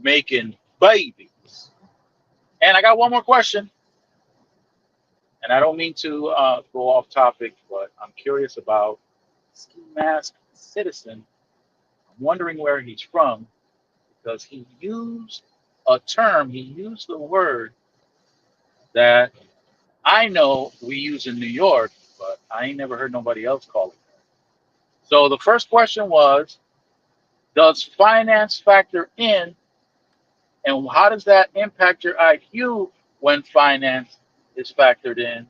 making babies? And I got one more question, and I don't mean to go off topic, but I'm curious about Ski Mask Citizen. I'm wondering where he's from because he used he used the word that I know we use in New York, but I ain't never heard nobody else call it that. So the first question was, does finance factor in, and how does that impact your IQ when finance is factored in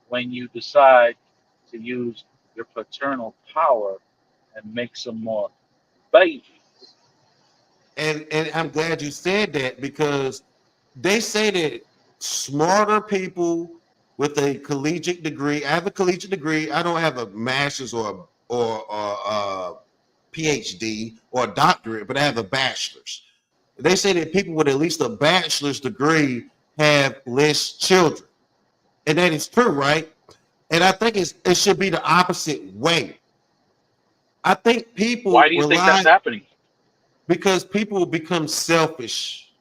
when you decide to use your paternal power and make some more babies? And I'm glad you said that because they say that smarter people with a collegiate degree. I have a collegiate degree. I don't have a master's or a PhD or a doctorate, but I have a bachelor's. They say that people with at least a bachelor's degree have less children, and that is true, right? And I think it should be the opposite way. I think Why people do you think rely that's happening? because people become selfish.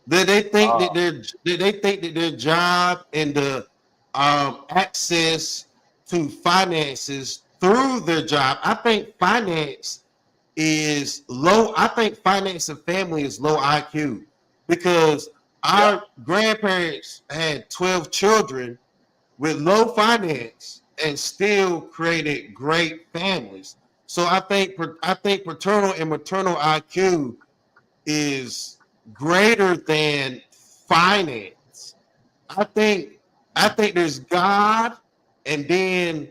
They think that Ah, their job and the access to finances through their job. I think finance is low. I think finance and family is low IQ because yeah. our grandparents had 12 children with low finance and still created great families. So I think paternal and maternal IQ is greater than finance. I think there's God and then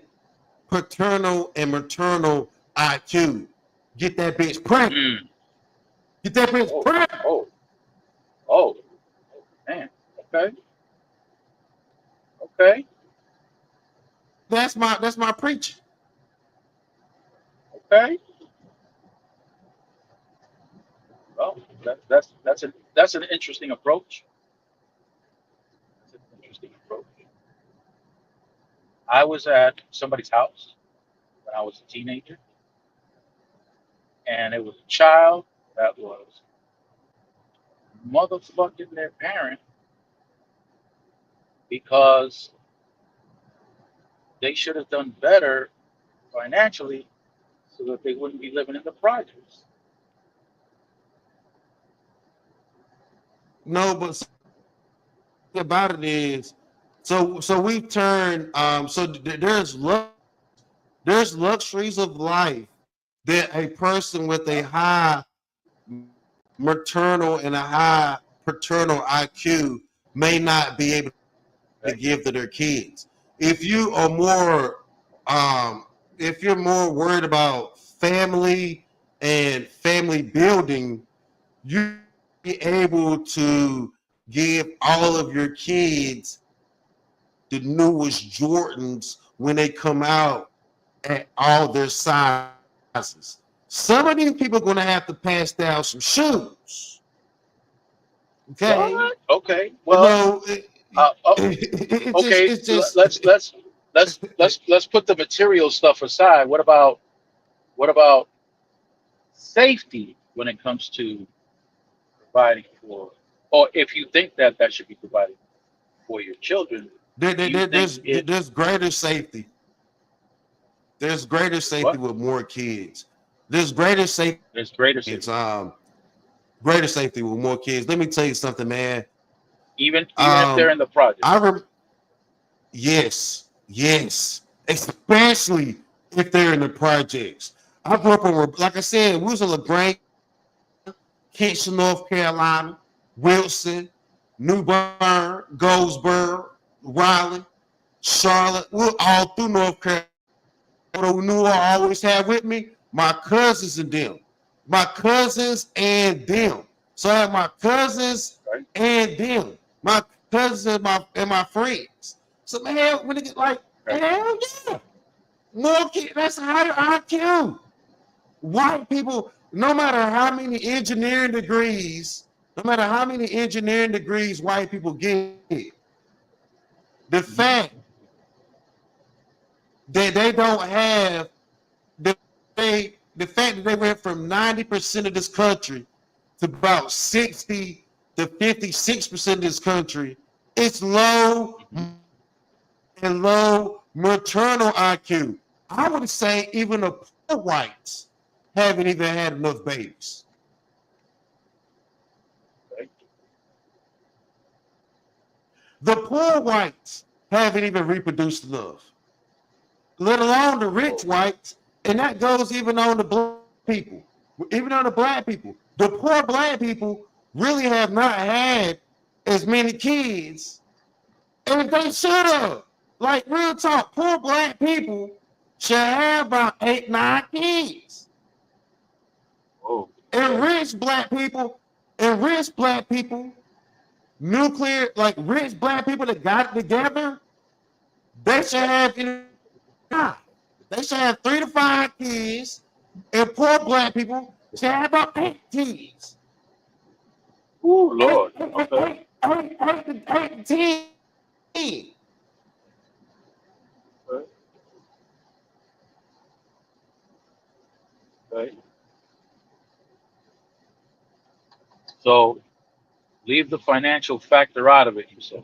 paternal and maternal IQ. Get that bitch pregnant. Mm. Get that bitch Oh, pregnant. oh, oh, man. Okay, okay, That's my preaching. okay. Well, that's an interesting approach. That's an interesting approach. I was at somebody's house when I was a teenager, and it was a child that was motherfucking their parent because they should have done better financially so that they wouldn't be living in the projects. No, but thing about it is, so we turn there's luxuries of life that a person with a high maternal and a high paternal IQ may not be able to give to their kids. If you are more, if you're more worried about family and family building, you be able to give all of your kids the newest Jordans when they come out at all their sizes. Some of these people are going to have to pass down some shoes. Okay. What? Okay. You Well, know, okay. it's just Let's put the material stuff aside. What about safety when it comes to providing for, or if you think that that should be provided for your children, do you think it? there's greater safety. There's greater safety What? with more kids. There's greater safety. There's greater It's safety, greater safety with more kids. Let me tell you something, man. even if they're in the project. Yes, yes, especially if they're in the projects. I grew up on, like I said, we was in LaGrange, Kinston, North Carolina, Wilson, New Bern, Goldsboro, Raleigh, Charlotte. We're all through North Carolina. What we knew I always had with me? My cousins and them. My cousins and them. So I have my cousins and them. My cousins and my friends. So man, when it get like, hell yeah. More kids, that's a higher IQ. White people, no matter how many engineering degrees white people get, the fact that they don't have the fact that they went from 90% of this country to about 60 to 56% of this country, it's low and low maternal IQ. I would say even the poor whites haven't even had enough babies. The poor whites haven't even reproduced enough, let alone the rich whites, and that goes even on the black people. Even on the black people, the poor black people really have not had as many kids as they should have. Like real talk, poor black people should have about 8, 9 kids. And rich black people, nuclear, like rich black people that got it together, they should have, they should have 3 to 5 kids, and poor black people should have about 8 kids. Oh Lord. Okay. 8 to 10. Okay. So leave the financial factor out of it, you said.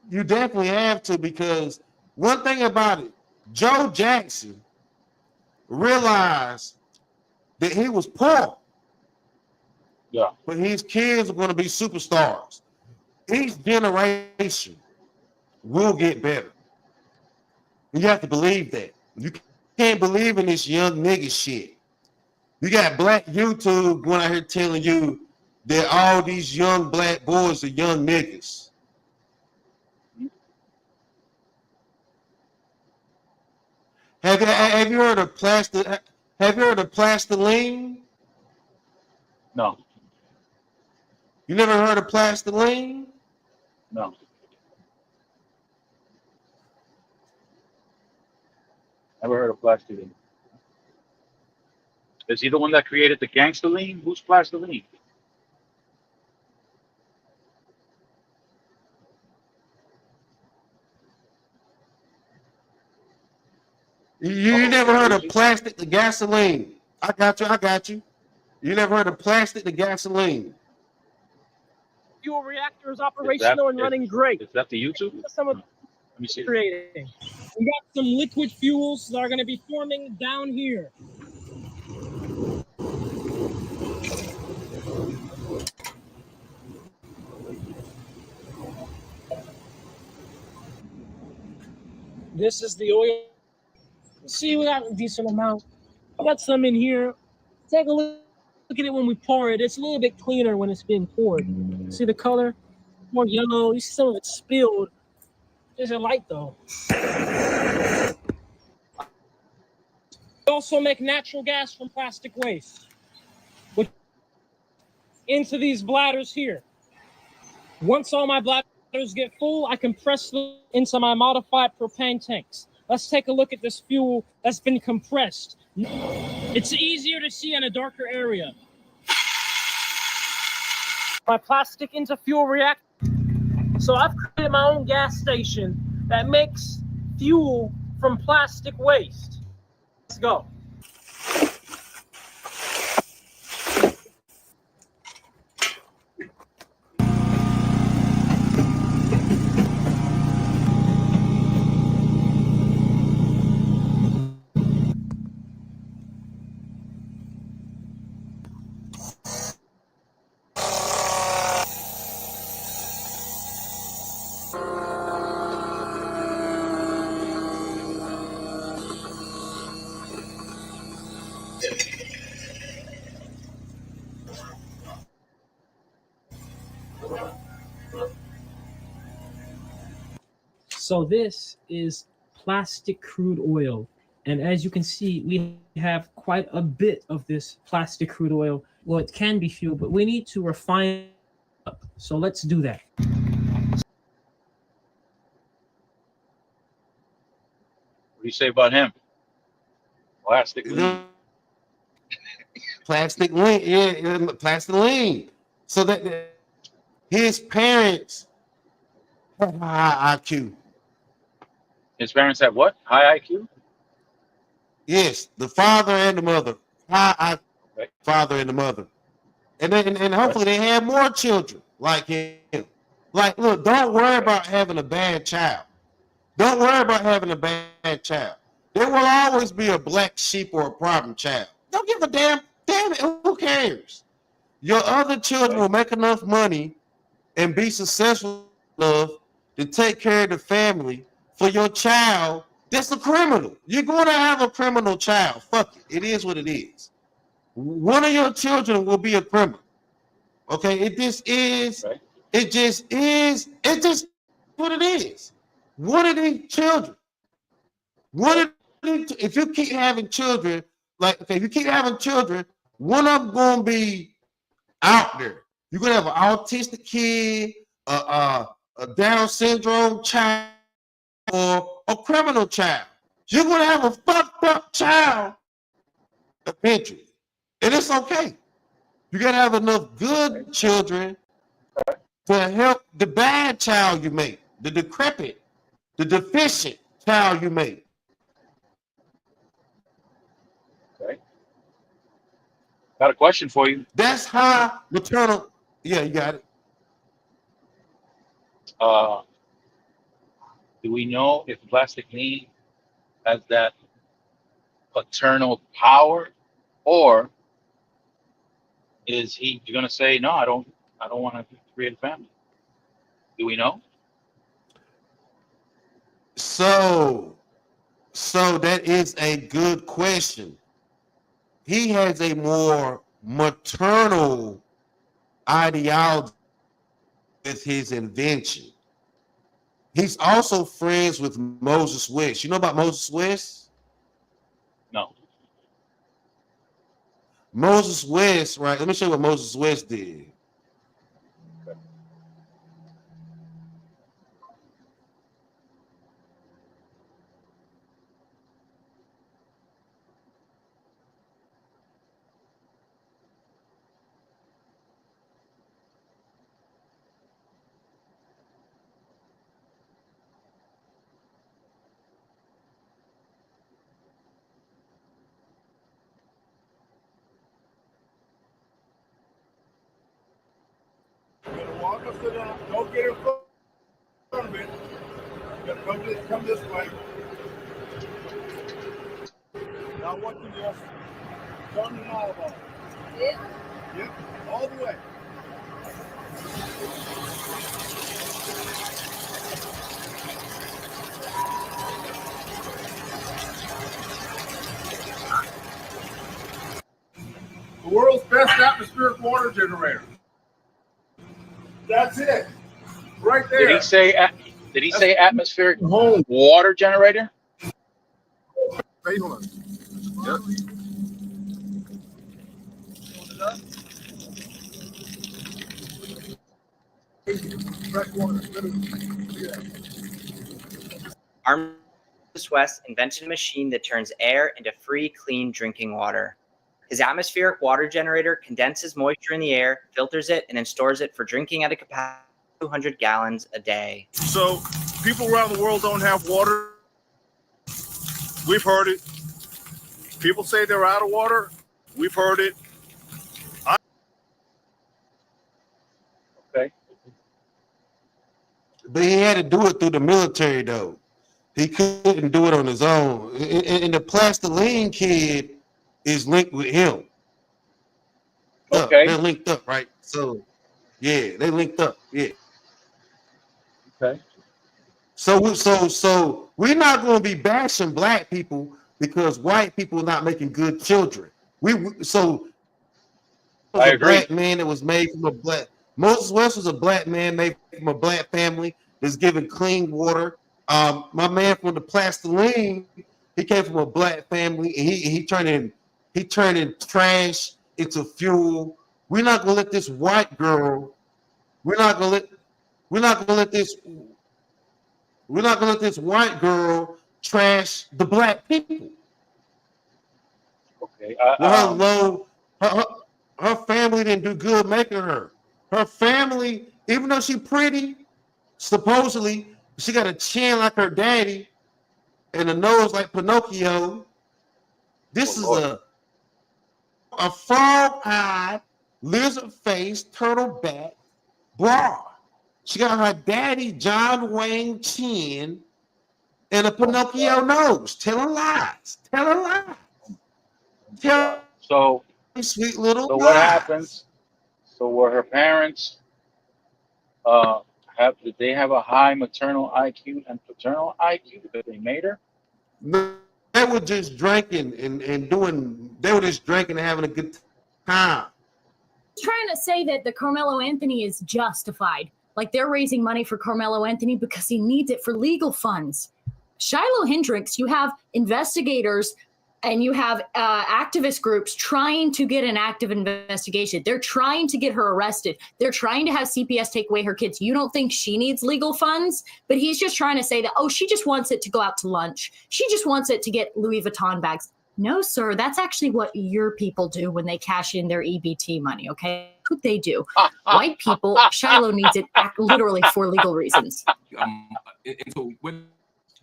You definitely have to, because one thing about it, Joe Jackson realized that he was poor. Yeah. But his kids are going to be superstars. Each generation will get better. And you have to believe that. You can't believe in this young nigga shit. You got black YouTube going out here telling you that all these young black boys are young niggas. Have you heard of plastiline? No. You never heard of plastiline? No. Never heard of plastiline. Is he the one that created the gangsterline? Who's plastiline? You never heard of plastic to gasoline? I got you. You never heard of plastic to gasoline? Fuel reactor is operational and running great. Is that the YouTube? Let me see. creating. We got some liquid fuels that are going to be forming down here. This is the oil. See, we got a decent amount. I got some in here. Take a look at it when we pour it. It's a little bit cleaner when it's being poured. See the color? More yellow. You see some of it spilled. There's a light though. We also make natural gas from plastic waste, which into these bladders here. Once all my bladders get full, I compress them into my modified propane tanks. Let's take a look at this fuel that's been compressed. It's easier to see in a darker area. My plastic into fuel reactor. So I've created my own gas station that makes fuel from plastic waste. Let's go. So this is plastic crude oil. And as you can see, we have quite a bit of this plastic crude oil. Well, it can be fuel, but we need to refine it up. So let's do that. What do you say about him? Plastic lean. Plastic lean, yeah, plastic lean. So that his parents have high IQ. His parents have what? High IQ? Yes, the father and the mother. High IQ, Okay. father and the mother. And then and hopefully they have more children like him. Like, look, don't worry about having a bad child. Don't worry about having a bad child. There will always be a black sheep or a problem child. Don't give a damn it, who cares? Your other children will make enough money and be successful enough to take care of the family for your child that's a criminal. You're going to have a criminal child. Fuck it. It is what it is. One of your children will be a criminal. Okay? It just is. Right. It just is. It just what it is. One of these children. If you keep having children, like, okay, if you keep having children, one of them going to be out there. You're going to have an autistic kid, a Down syndrome child, or a criminal child. You're going to have a fucked up child eventually. And it's okay. You got to have enough good children to help the bad child you make, the decrepit, the deficient child you make. Okay. Got a question for you. That's how maternal. Yeah, you got it. Do we know if plastic lean has that paternal power, or is he going to say no? I don't want to create a family. Do we know? So that is a good question. He has a more maternal ideology with his invention. He's also friends with Moses West. You know about Moses West? No. Moses West, right? Let me show you what Moses West did. Walk up to them. Don't get in front of it. Come this way. Now what you just turn the knob on. Yeah? Yep, all the way. The world's best atmospheric water generator. That's it. Right there. Did he say? Did he say atmospheric water generator? Wait, hold on. Yep. Armis West invented a machine that turns air into free, clean drinking water. His atmospheric water generator condenses moisture in the air, filters it, and then stores it for drinking at a capacity of 200 gallons a day. So people around the world don't have water. We've heard it. People say they're out of water. We've heard it. Okay. But he had to do it through the military, though. He couldn't do it on his own. And the plastiline kid is linked with him. Okay. They're linked up, right? So, yeah, they linked up. Yeah. Okay. So we're not going to be bashing black people because white people are not making good children. I agree. Black man that was made from a black. Moses West was a black man made from a black family that's given clean water. My man from the plastiline, he came from a black family, and he turning trash into fuel. We're not gonna let this white girl. We're not gonna let this white girl trash the black people. Okay. Her family didn't do good making her. Her family, even though she's pretty, supposedly she got a chin like her daddy and a nose like Pinocchio. This is a frog-eyed, lizard-faced, turtle-back bra. She got her daddy John Wayne chin and a Pinocchio nose. Telling lies. So sweet little. So what happens? So were her parents? Did they have a high maternal IQ and paternal IQ because they made her? No, they were just drinking and doing. They were just drinking and having a good time. Trying to say that the Carmelo Anthony is justified. Like they're raising money for Carmelo Anthony because he needs it for legal funds. Shiloh Hendricks, you have investigators and you have activist groups trying to get an active investigation. They're trying to get her arrested. They're trying to have CPS take away her kids. You don't think she needs legal funds? But he's just trying to say that, oh, she just wants it to go out to lunch. She just wants it to get Louis Vuitton bags. No, sir, that's actually what your people do when they cash in their EBT money, okay? What they do. White people, Shiloh needs it literally for legal reasons. And so what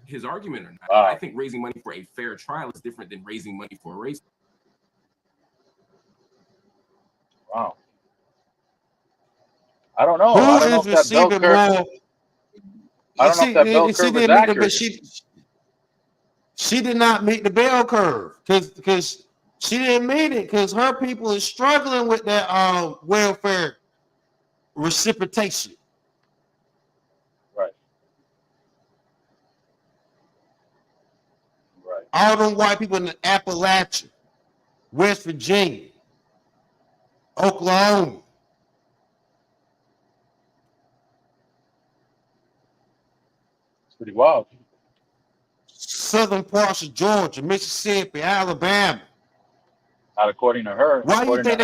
his argument or not, I think raising money for a fair trial is different than raising money for a race. Wow. I don't know. I don't know if that bell curve. I don't know if that bell curve is accurate. She did not meet the bell curve because she didn't meet it because her people is struggling with that welfare reciprocation. Right. All them white people in the Appalachia, West Virginia, Oklahoma. It's pretty wild. Southern parts of Georgia, Mississippi, Alabama. Not according to her. Why do you think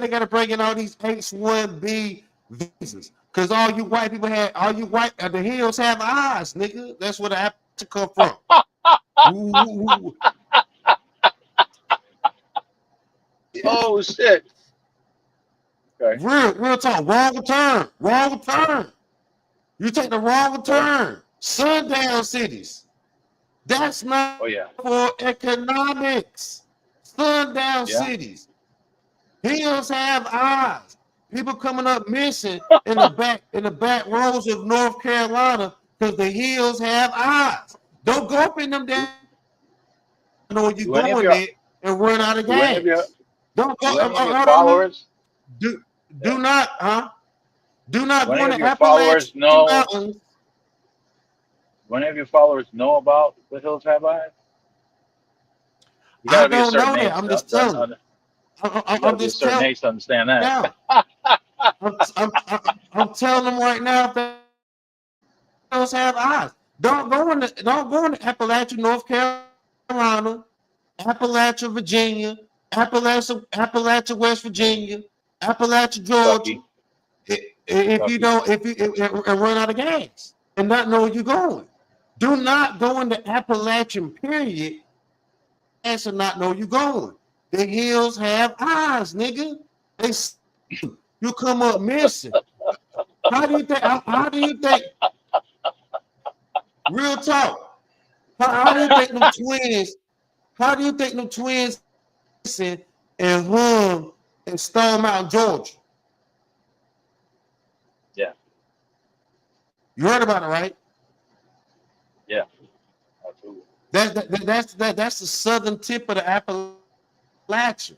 they gotta bring in all these H-1B visas? Because all you white people the hills have eyes, nigga. That's where the apple come from. Oh shit. Okay. Real talk. Wrong turn. You take the wrong turn. Sundown cities. That's not for economics. Sundown cities. Hills have eyes. People coming up missing in the back roads of North Carolina Because the hills have eyes. Don't go up in them damn. Know you Do any of going your there and run out of do any of your gas. Don't go. do any of your Hold on. followers Do not, Do not do go any in of the your followers Appalachian know Mountains. do any of your followers know about the hills have eyes? You got I to be a don't certain know that. age. I'm just telling. You got to I'm be a just certain telling age to understand that. now. I'm telling them right now that hills have eyes. Don't go in the Appalachia, North Carolina, Appalachia, Virginia, Appalachia, West Virginia, Appalachia, Georgia. Kentucky, If you don't, if you and run out of gas and not know where you're going, do not go in the Appalachian period and not know you're going. The hills have eyes, nigga. They see you. You come up missing. How do you think? How do you think? Real talk. How do you think them twins? How do you think them twins missing and hung in Stone Mountain, Georgia? Yeah, You heard about it, right? yeah, absolutely. That's the southern tip of the Appalachian.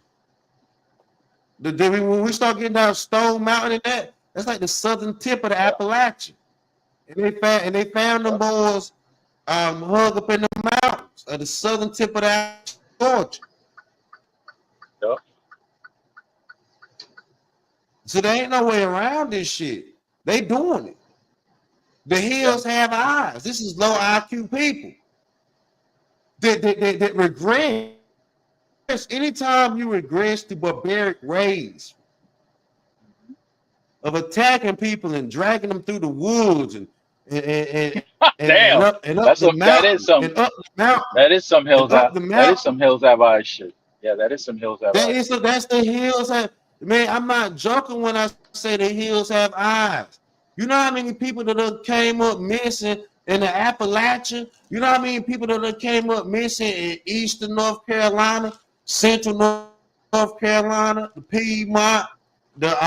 When we start getting down Stone Mountain and that's like the southern tip of the Appalachian. And they found them boys hung up in the mountains of the southern tip of the Georgia. Yep. So there ain't no way around this shit. They doing it. The hills have eyes. This is low IQ people that regress. Anytime you regress to barbaric ways of attacking people and dragging them through the woods and Damn, up that's the some. That is mountain some. and up the mountain That is some hills. and up the That is some mountain. hills have eyes shit. Yeah, that is some hills have eyes. That's the hills have. Man, I'm not joking when I say the hills have eyes. You know how many people that came up missing in the Appalachian? You know how many people that came up missing in eastern North Carolina, central North Carolina, the Piedmont, that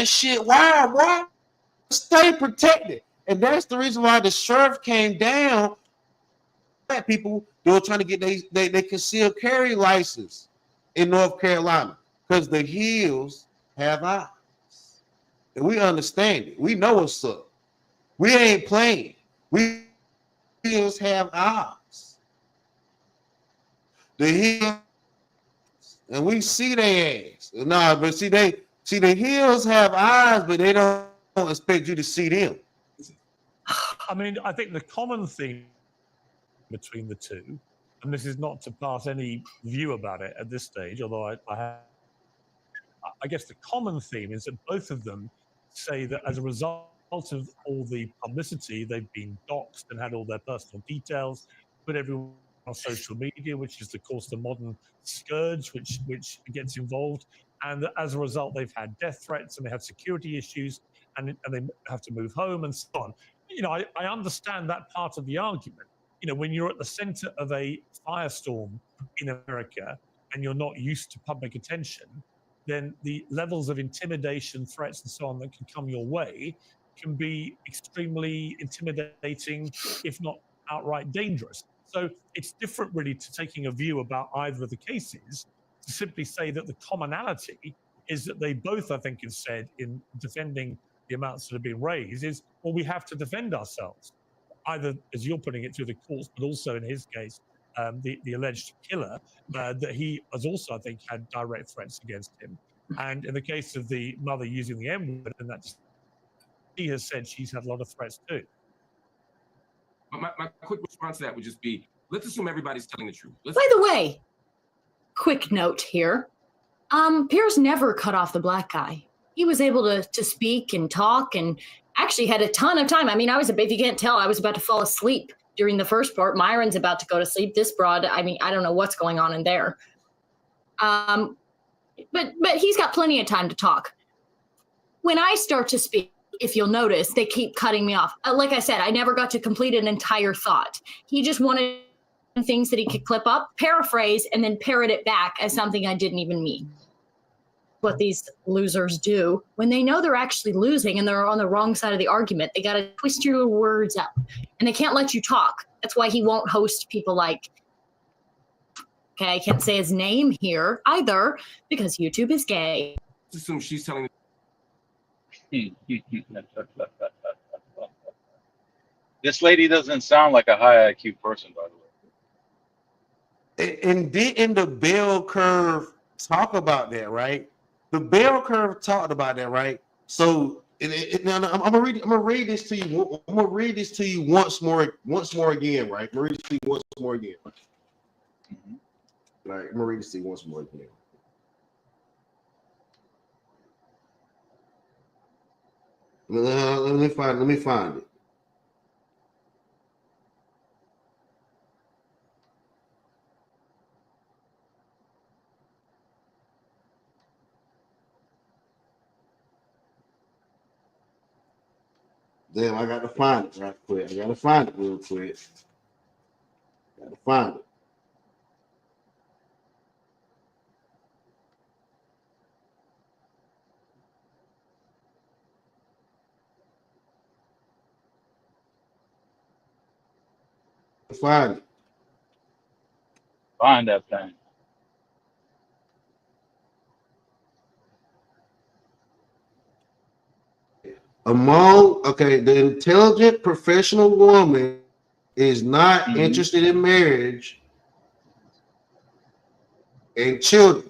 shit. Why? Stay protected, and that's the reason why the sheriff came down. People they were trying to get they concealed carry license in North Carolina because the hills have eyes. And we understand it. We know what's up. We ain't playing. We hills have eyes. The hills, and we see their ass. Nah, but see the hills have eyes, but they don't expect you to see them. I mean, I think the common theme between the two, and this is not to pass any view about it at this stage, although I guess the common theme is that both of them say that as a result of all the publicity, they've been doxxed and had all their personal details, put everyone on social media, which is, of course, the modern scourge which gets involved. And as a result, they've had death threats and they have security issues and they have to move home and so on. You know, I understand that part of the argument. You know, when you're at the center of a firestorm in America and you're not used to public attention, then the levels of intimidation, threats, and so on that can come your way can be extremely intimidating, if not outright dangerous. So it's different, really, to taking a view about either of the cases, to simply say that the commonality is that they both, I think, have said in defending the amounts that have been raised is, well, we have to defend ourselves, either, as you're putting it, through the courts, but also in his case, the alleged killer, that he has also, I think, had direct threats against him. And in the case of the mother using the M-word, and that she has said she's had a lot of threats too. My quick response to that would just be, let's assume everybody's telling the truth. By the way, quick note here. Piers never cut off the black guy. He was able to speak and talk and actually had a ton of time. I mean, if you can't tell, I was about to fall asleep during the first part. Myron's about to go to sleep. This broad, I mean, I don't know what's going on in there. But he's got plenty of time to talk. When I start to speak, if you'll notice, they keep cutting me off. Like I said, I never got to complete an entire thought. He just wanted things that he could clip up, paraphrase, and then parrot it back as something I didn't even mean. what these losers do when they know they're actually losing and they're on the wrong side of the argument. They got to twist your words up, and they can't let you talk. That's why he won't host people like, okay, I can't say his name here either because YouTube is gay. Assume she's telling. This lady doesn't sound like a high IQ person, by the way. And didn't the bell curve talk about that, right? The bell curve talked about that, right? So now I'm gonna read this to you. I'm gonna read this to you once more again, right? I'm gonna read this to you once more again. All right, I'm gonna read this to you once more again. Let me find it. Damn, I got to find it right quick. I got to find it real quick. Got to find it. Find it. Find that thing. The intelligent professional woman is not interested in marriage and children.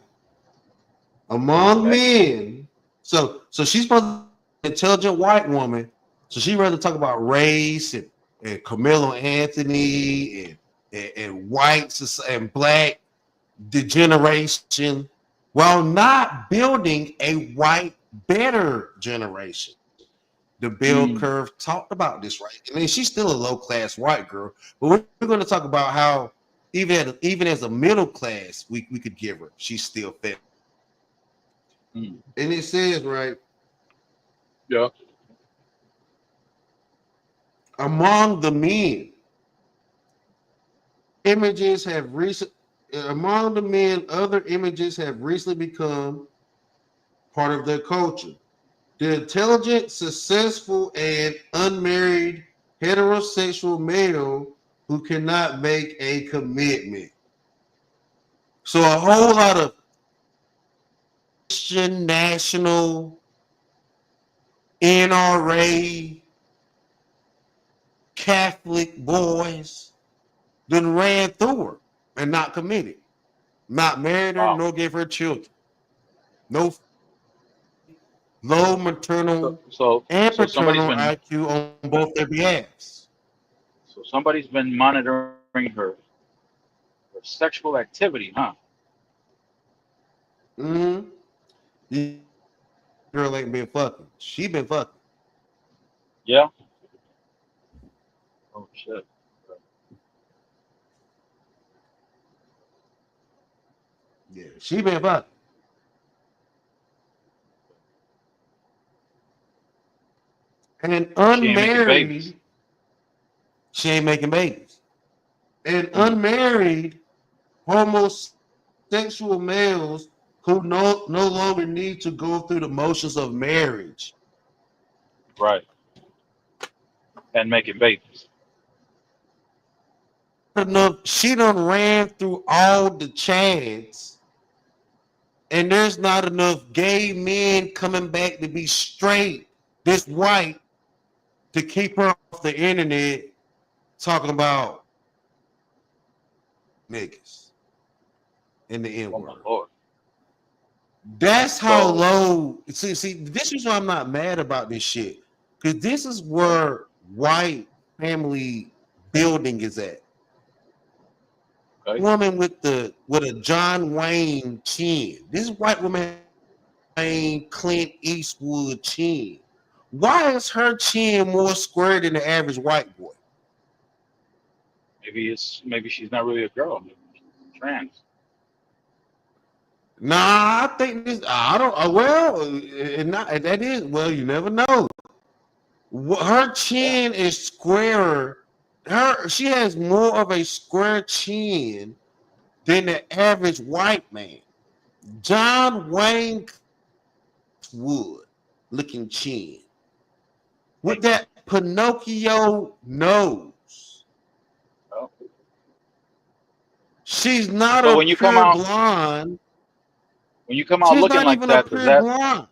Among men, so she's supposed to be an intelligent white woman, so she'd rather talk about race and Carmelo Anthony and whites and black degeneration while not building a white better generation. The bell curve talked about this, right? I mean, she's still a low-class white girl, but we're going to talk about how even as a middle class, we could give her. She's still fat. And it says, right? Yeah. Among the men, among the men, other images have recently become part of their culture. The intelligent, successful, and unmarried heterosexual male who cannot make a commitment. So a whole lot of Christian national NRA Catholic boys then ran through her and not committed, not married her, nor gave her children. No low maternal and paternal IQ on both their behalves. So somebody's been monitoring her sexual activity, huh? Mm-hmm. The girl ain't been fucking. She been fucking. Yeah. Oh shit. Yeah, she been fucking. And unmarried, she ain't making babies. And unmarried homosexual males who no longer need to go through the motions of marriage. Right. And making babies. She done ran through all the chads, and there's not enough gay men coming back to be straight, this white, to keep her off the internet talking about niggas in the N-word. Oh my Lord. That's how low. See, this is why I'm not mad about this shit. Because this is where white family building is at. Woman with a John Wayne chin. This white woman ain't Clint Eastwood chin. Why is her chin more square than the average white boy? Maybe she's not really a girl. Maybe she's trans. Nah, I think this. I don't. Well, that is. Well, you never know. Her chin is squarer. She has more of a square chin than the average white man. John Wayne Eastwood looking chin with that Pinocchio nose. Oh. She's not So a when you come pure out, blonde. when you come out She's looking not like even a that, does pure that blonde.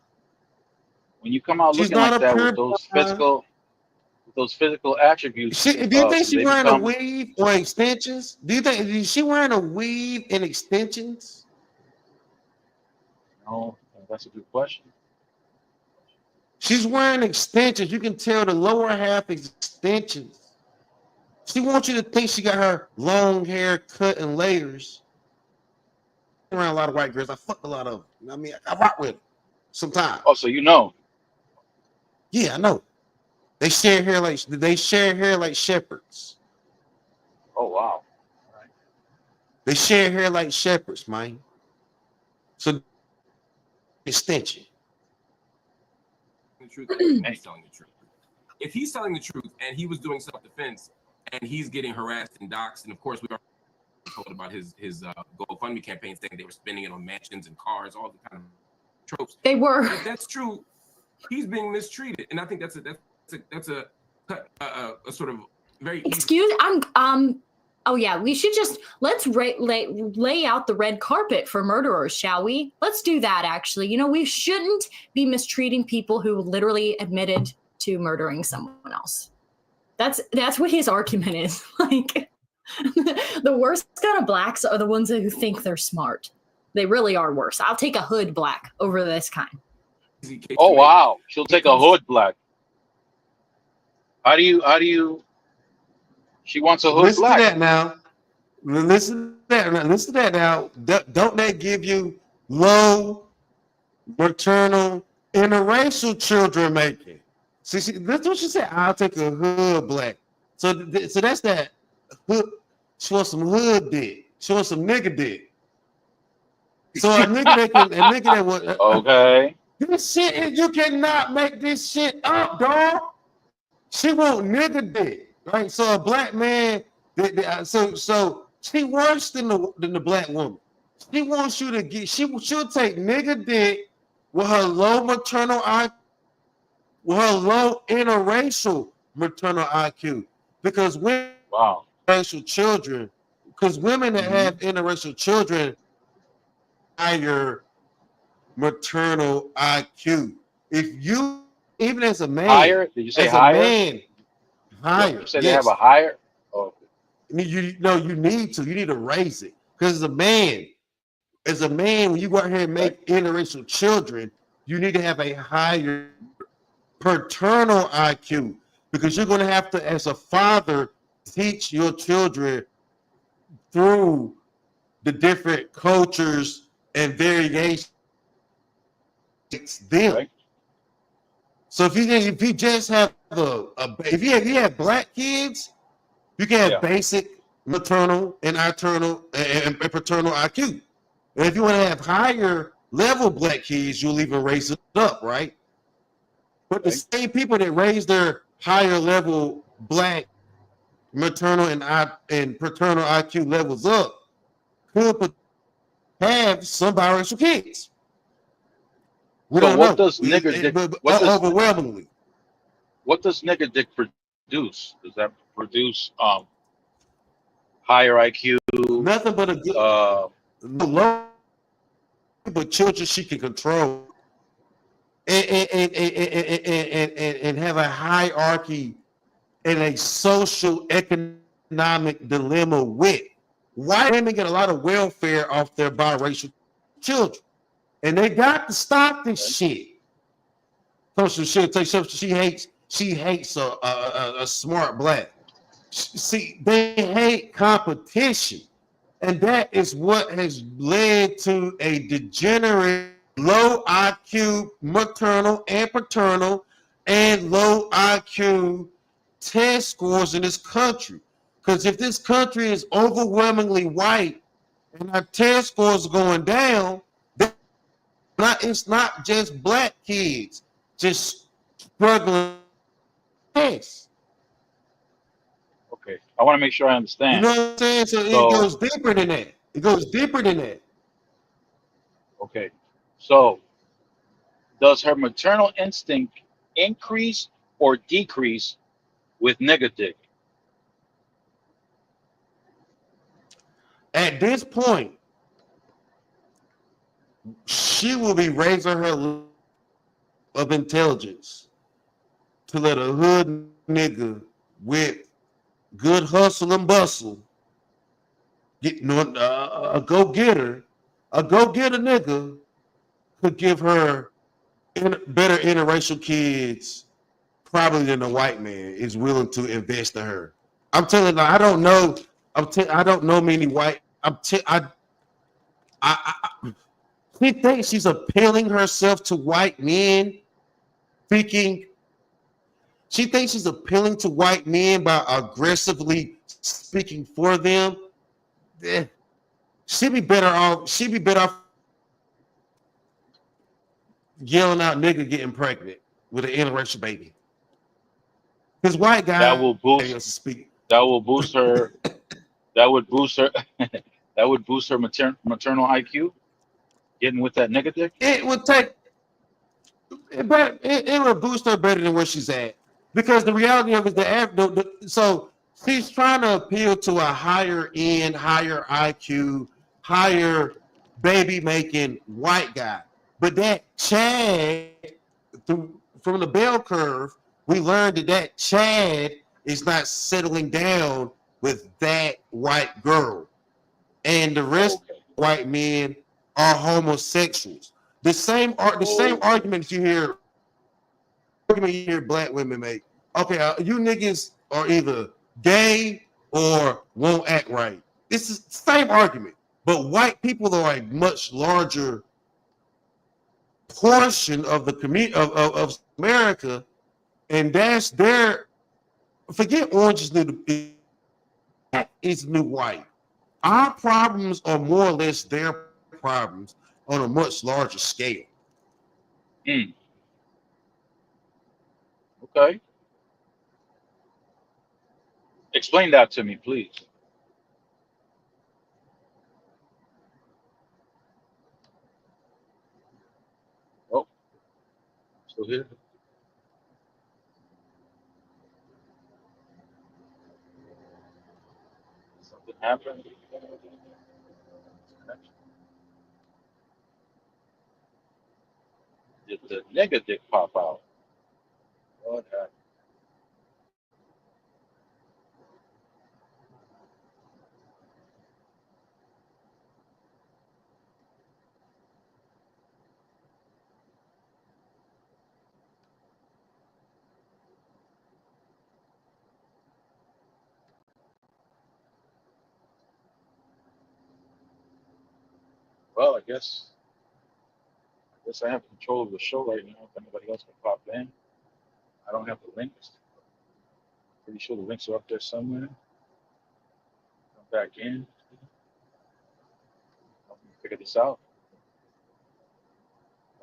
when you come out She's looking not like a that pure with those blonde. physical attributes, Do you think do she's they wearing a become? weave or extensions? Do you think is she wearing a weave and extensions? No, that's a good question. She's wearing extensions. You can tell the lower half is extensions. She wants you to think she got her long hair cut in layers. Around a lot of white girls, I fucked a lot of them. I mean, I rock with them sometimes. Oh, so you know? Yeah, I know. They share hair like shepherds. Oh wow. They share hair like shepherds, man. So extension. The truth, he's telling the truth. If he's telling the truth and he was doing self-defense and he's getting harassed and doxxed, and of course we are told about his GoFundMe campaign saying they were spending it on mansions and cars, all the kind of tropes. They were. If that's true, he's being mistreated, and I think that's a sort of very Excuse, oh yeah, we should just let's lay out the red carpet for murderers, shall we? Let's do that. Actually, you know, we shouldn't be mistreating people who literally admitted to murdering someone else. That's what his argument is. Like, the worst kind of blacks are the ones who think they're smart. They really are worse. I'll take a hood black over this kind. Oh wow, she'll take a hood black. How do you? She wants a hood Listen black. to that now. Listen to that now. Don't that give you low maternal interracial children making? See, that's what she said. I'll take a hood black. So that's that hood. She wants some hood dick. She wants some nigga dick. So a nigga that would okay. This shit, you cannot make this shit up, dog. She want nigga dick, right? So a black man, so she worse than the black woman. She wants you to get. She'll take nigga dick with her low maternal IQ, with her low interracial maternal IQ, because women racial children, because women that have interracial children higher maternal IQ. If you, even as a man, Higher? Did you say as higher? a man, higher. You said yes. they have a higher. Oh. You need to raise it because as a man, when you go out here and make interracial children, you need to have a higher paternal IQ because you're going to have to, as a father, teach your children through the different cultures and variations. It's them. Right. So if you just have if you have black kids, you can have basic maternal and paternal IQ. And if you want to have higher level black kids, you'll even raise it up, right? But the same people that raise their higher level black maternal and paternal IQ levels up could have some biracial kids. We So don't what know. does nigger dick? Overwhelmingly. What does nigger dick produce? Does that produce higher IQ? Nothing but a good low, but children she can control and have a hierarchy and a social economic dilemma with. White women get a lot of welfare off their biracial children, and they got to stop this shit. Social shit. She hates a smart black. See, they hate competition, and that is what has led to a degenerate, low IQ maternal and paternal, and low IQ test scores in this country. Because if this country is overwhelmingly white and our test scores are going down, it's not just black kids just struggling. Yes. Okay, I want to make sure I understand. You know what I'm saying? So it goes deeper than that. It goes deeper than that. Okay, so Does her maternal instinct increase or decrease with nigga dick? At this point, she will be raising her level of intelligence to let a hood nigga with good hustle and bustle get a go-getter nigga could give her better interracial kids probably than a white man is willing to invest in her. I'm telling you, I don't know. I don't know many white. She thinks she's appealing herself to white men, thinking she thinks she's appealing to white men by aggressively speaking for them. Eh, she'd be better off. She'd be better off yelling out "nigga" getting pregnant with an interracial baby. Because white That guy will boost. else to speak. That will boost her. That would boost her. That would boost her maternal IQ. Getting with that nigga dick. It would take. It would boost her better than where she's at. Because the reality of it is so she's trying to appeal to a higher end, higher IQ, higher baby making white guy. But that Chad, from the bell curve, we learned that Chad is not settling down with that white girl. And the rest of white men are homosexuals. The same argument you hear black women make. Okay, you niggas are either gay or won't act right. It's the same argument, but white people are a much larger portion of the community of America, and that's their forget orange is new white. Our problems are more or less their problems on a much larger scale. Okay. Explain that to me, please. Oh, still here? Something happened? Did the nigga dick pop out? What happened? Well, I guess I have control of the show right now. If anybody else can pop in, I don't have the links. Pretty sure the links are up there somewhere. Come back in. Help me figure this out.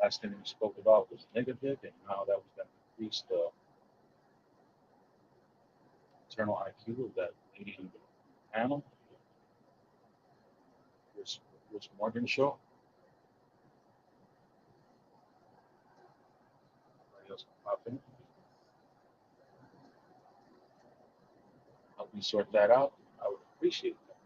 Last thing we spoke about was nigga dick and how that was going to increase the internal IQ of that lady in the panel. Which Morgan show. Anybody else can pop in? Help me sort that out. I would appreciate that.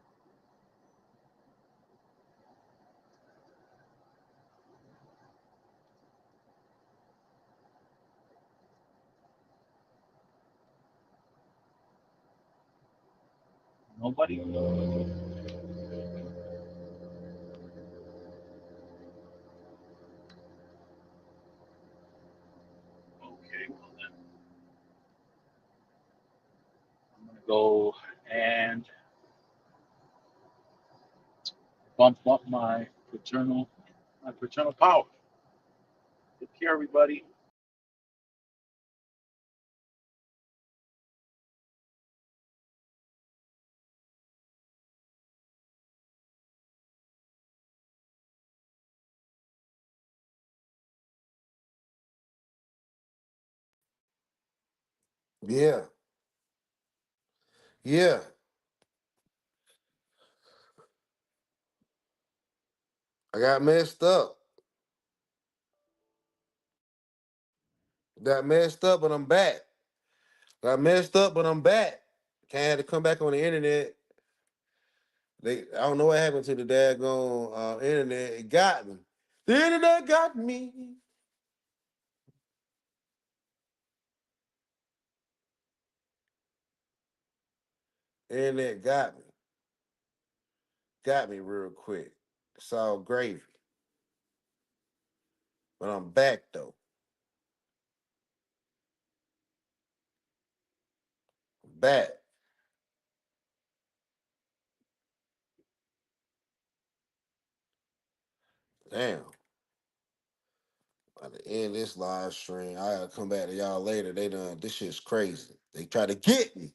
Nobody? Okay, well then I'm gonna go and bump up my paternal power. Take care, everybody. Yeah, yeah. I got messed up. Got messed up, but I'm back. Got messed up, but I'm back. Can't have to come back on the internet. I don't know what happened to the daggone internet. It got me. The internet got me. Internet got me. Got me real quick. It's all gravy. But I'm back though. I'm back. Damn. About to end this live stream. I gotta come back to y'all later. This shit's crazy. They try to get me.